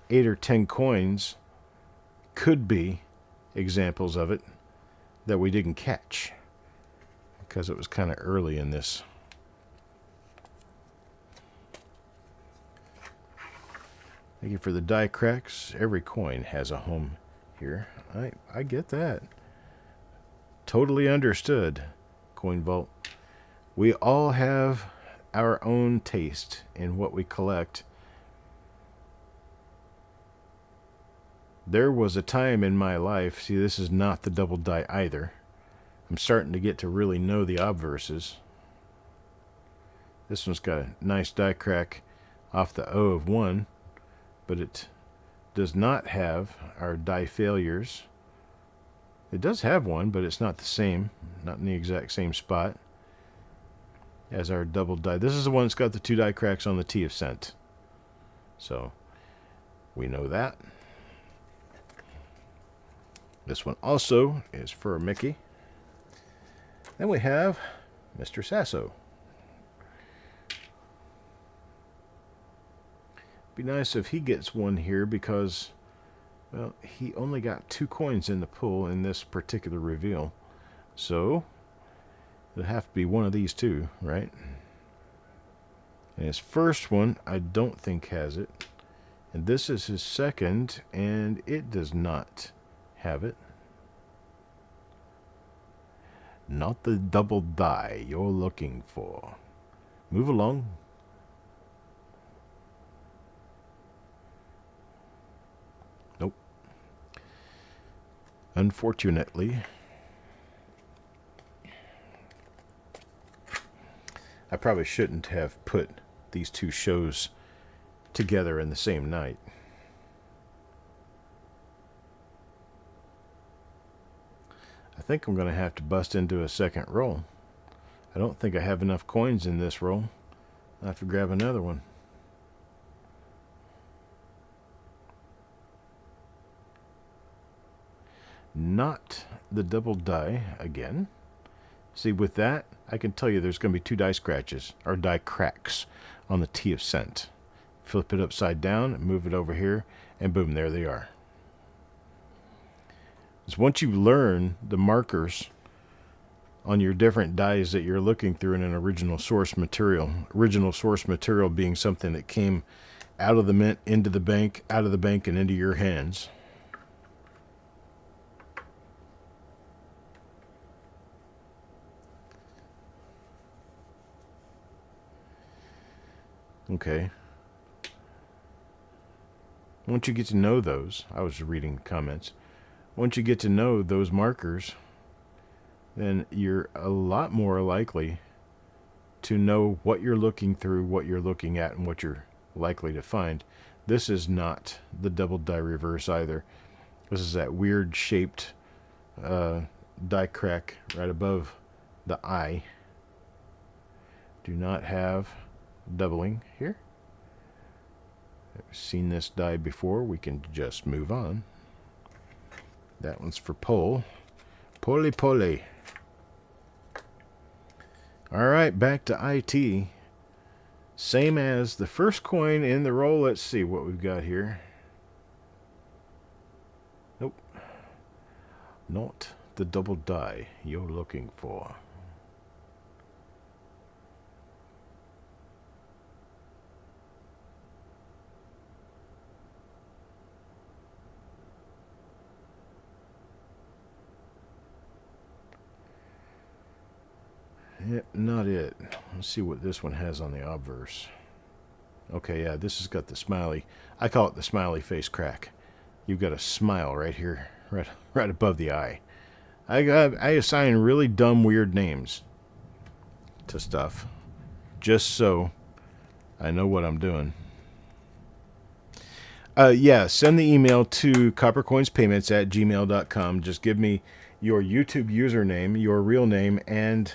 8 or 10 coins could be examples of it that we didn't catch because it was kind of early in this. Thank you for the die cracks. Every coin has a home here. I get that. Totally understood, Coin Vault. We all have our own taste in what we collect. There was a time in my life, see, this is not the double die either. I'm starting to get to really know the obverses. This one's got a nice die crack off the O of 1. But it does not have our die failures. It does have one, but it's not the same, not in the exact same spot as our double die. This is the one that's got the 2 die cracks on the T of cent. So we know that. This one also is for Mickey. Then we have Mr. Sasso. Be nice if he gets one here because, well, he only got 2 coins in the pool in this particular reveal. So it'll have to be one of these 2, right? And his first one, I don't think has it. And this is his second, and it does not have it. Not the double die you're looking for. Move along. Nope. Unfortunately, I probably shouldn't have put these 2 shows together in the same night. I think I'm going to have to bust into a second roll. I don't think I have enough coins in this roll. I'll have to grab another one. Not the double die again. See, with that, I can tell you there's going to be 2 die scratches, or die cracks, on the T of cent. Flip it upside down, move it over here, and boom, there they are. So once you learn the markers on your different dies that you're looking through in an original source material being something that came out of the mint, into the bank, out of the bank, and into your hands. Okay. Once you get to know those, I was reading comments. Once you get to know those markers, then you're a lot more likely to know what you're looking through, what you're looking at, and what you're likely to find. This is not the double die reverse either. This is that weird shaped die crack right above the eye. Do not have doubling here. I've seen this die before. We can just move on. That one's for Pole. Pole. Alright, back to IT. Same as the first coin in the roll. Let's see what we've got here. Nope. Not the double die you're looking for. Yep, not it. Let's see what this one has on the obverse. Okay, yeah, this has got the smiley. I call it the smiley face crack. You've got a smile right here, right above the eye. I assign really dumb, weird names to stuff, just so I know what I'm doing. Yeah, send the email to coppercoinspayments@gmail.com. Just give me your YouTube username, your real name, and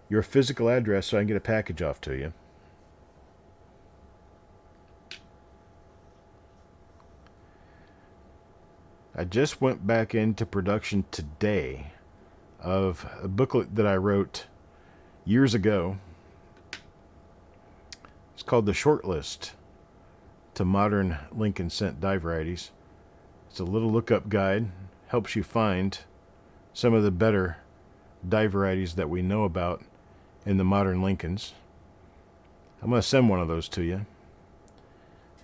your physical address so I can get a package off to you. I just went back into production today of a booklet that I wrote years ago. It's called The Short List to Modern Lincoln Scent Dye Varieties. It's a little lookup guide, helps you find some of the better dye varieties that we know about in the modern Lincolns. I'm going to send one of those to you.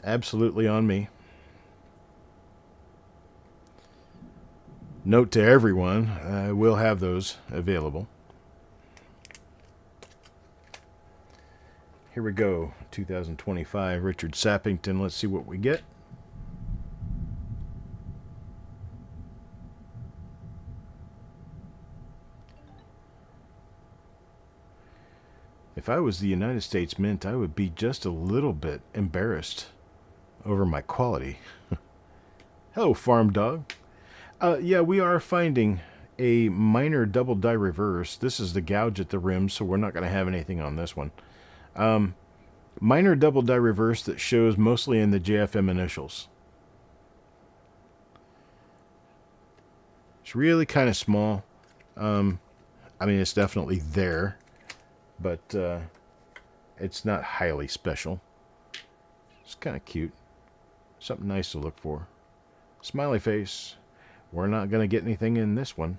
Absolutely on me. Note to everyone, I will have those available. Here we go, 2025 Richard Sappington. Let's see what we get. If I was the United States Mint, I would be just a little bit embarrassed over my quality. Hello, Farm Dog. Yeah, we are finding a minor double dye reverse. This is the gouge at the rim, so we're not going to have anything on this one. Minor double dye reverse that shows mostly in the JFM initials. It's really kind of small. I mean, it's definitely there, but it's not highly special. It's kind of cute. Something nice to look for. Smiley face. We're not going to get anything in this one.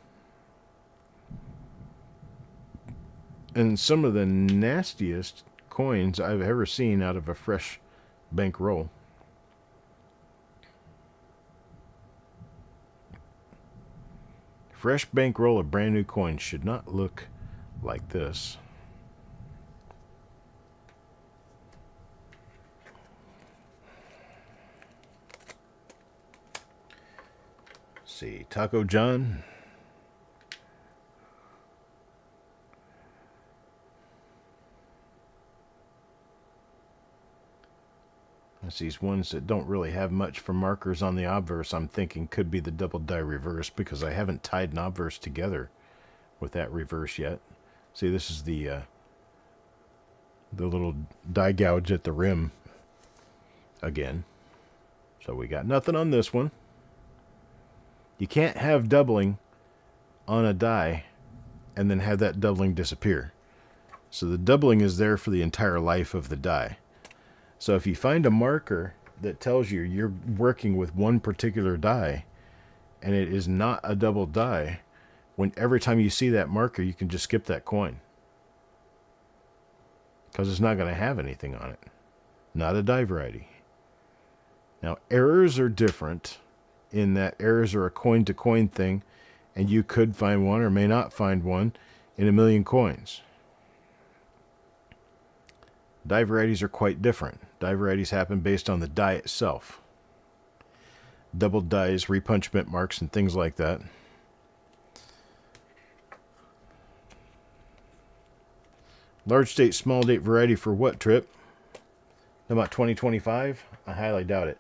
And some of the nastiest coins I've ever seen out of a fresh bank roll. Fresh bank roll of brand new coins should not look like this. See, Taco John. That's these ones that don't really have much for markers on the obverse. I'm thinking could be the double dye reverse because I haven't tied an obverse together with that reverse yet. See, this is the little dye gouge at the rim again. So we got nothing on this one. You can't have doubling on a die and then have that doubling disappear. So the doubling is there for the entire life of the die. So if you find a marker that tells you you're working with one particular die and it is not a double die, when every time you see that marker, you can just skip that coin. Because it's not going to have anything on it. Not a die variety. Now, errors are different in that errors are a coin-to-coin thing, and you could find one or may not find one in a million coins. Die varieties are quite different. Die varieties happen based on the die itself. Double dies, repunchment marks, and things like that. Large date, small date variety for what, Trip? About 2025? I highly doubt it.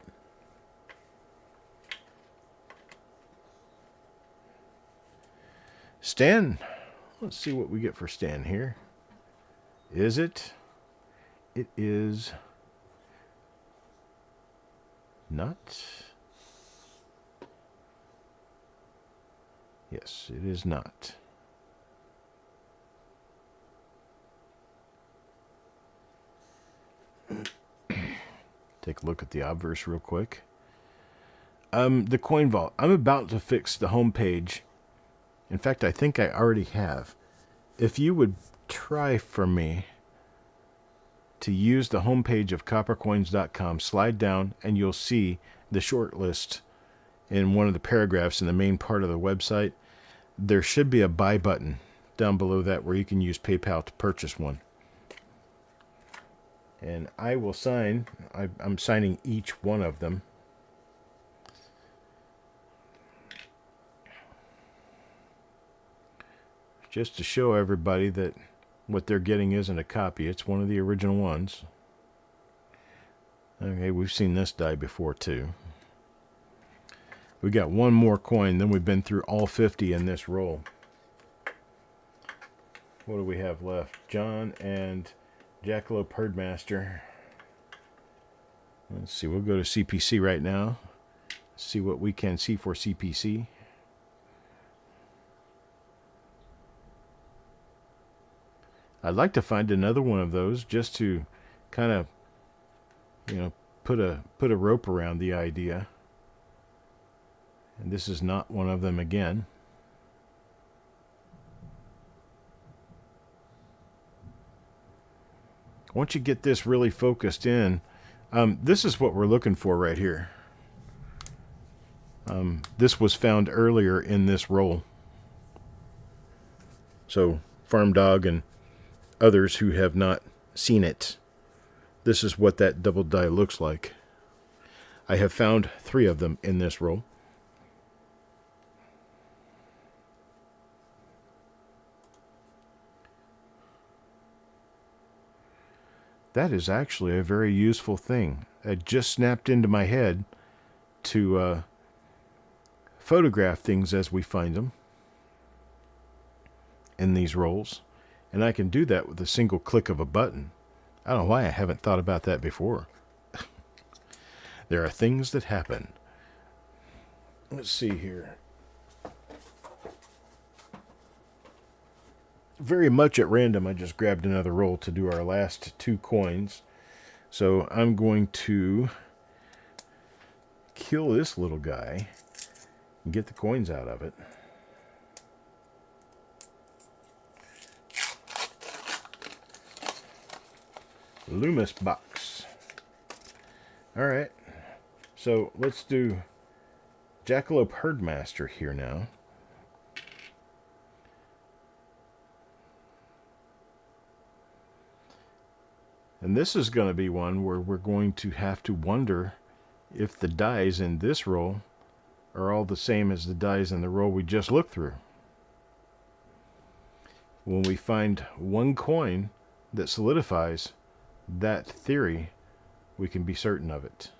Stan. Let's see what we get for Stan here. Is it? It is not. Yes, it is not. Take a look at the obverse real quick. The coin vault. I'm about to fix the home page. In fact, I think I already have. If you would try for me to use the homepage of coppercoins.com, slide down and you'll see the short list in one of the paragraphs in the main part of the website. There should be a buy button down below that where you can use PayPal to purchase one. And I will sign, I'm signing each one of them. Just to show everybody that what they're getting isn't a copy. It's one of the original ones. Okay, we've seen this die before too. We got one more coin, then we've been through all 50 in this roll. What do we have left? John and Jackalope Herdmaster. Let's see, we'll go to CPC right now. See what we can see for CPC. I'd like to find another one of those just to kind of, you know, put a rope around the idea. And this is not one of them again. Once you get this really focused in, this is what we're looking for right here. This was found earlier in this roll. So, Farm Dog and others who have not seen it, this is what that double die looks like. I have found 3 of them in this roll. That is actually a very useful thing. It just snapped into my head to photograph things as we find them in these rolls. And I can do that with a single click of a button. I don't know why I haven't thought about that before. There are things that happen. Let's see here. Very much at random, I just grabbed another roll to do our last 2 coins. So I'm going to kill this little guy and get the coins out of it. Loomis box. Alright, so let's do Jackalope Herdmaster here now. And this is going to be one where we're going to have to wonder if the dies in this roll are all the same as the dies in the roll we just looked through. When we find one coin that solidifies that theory, we can be certain of it.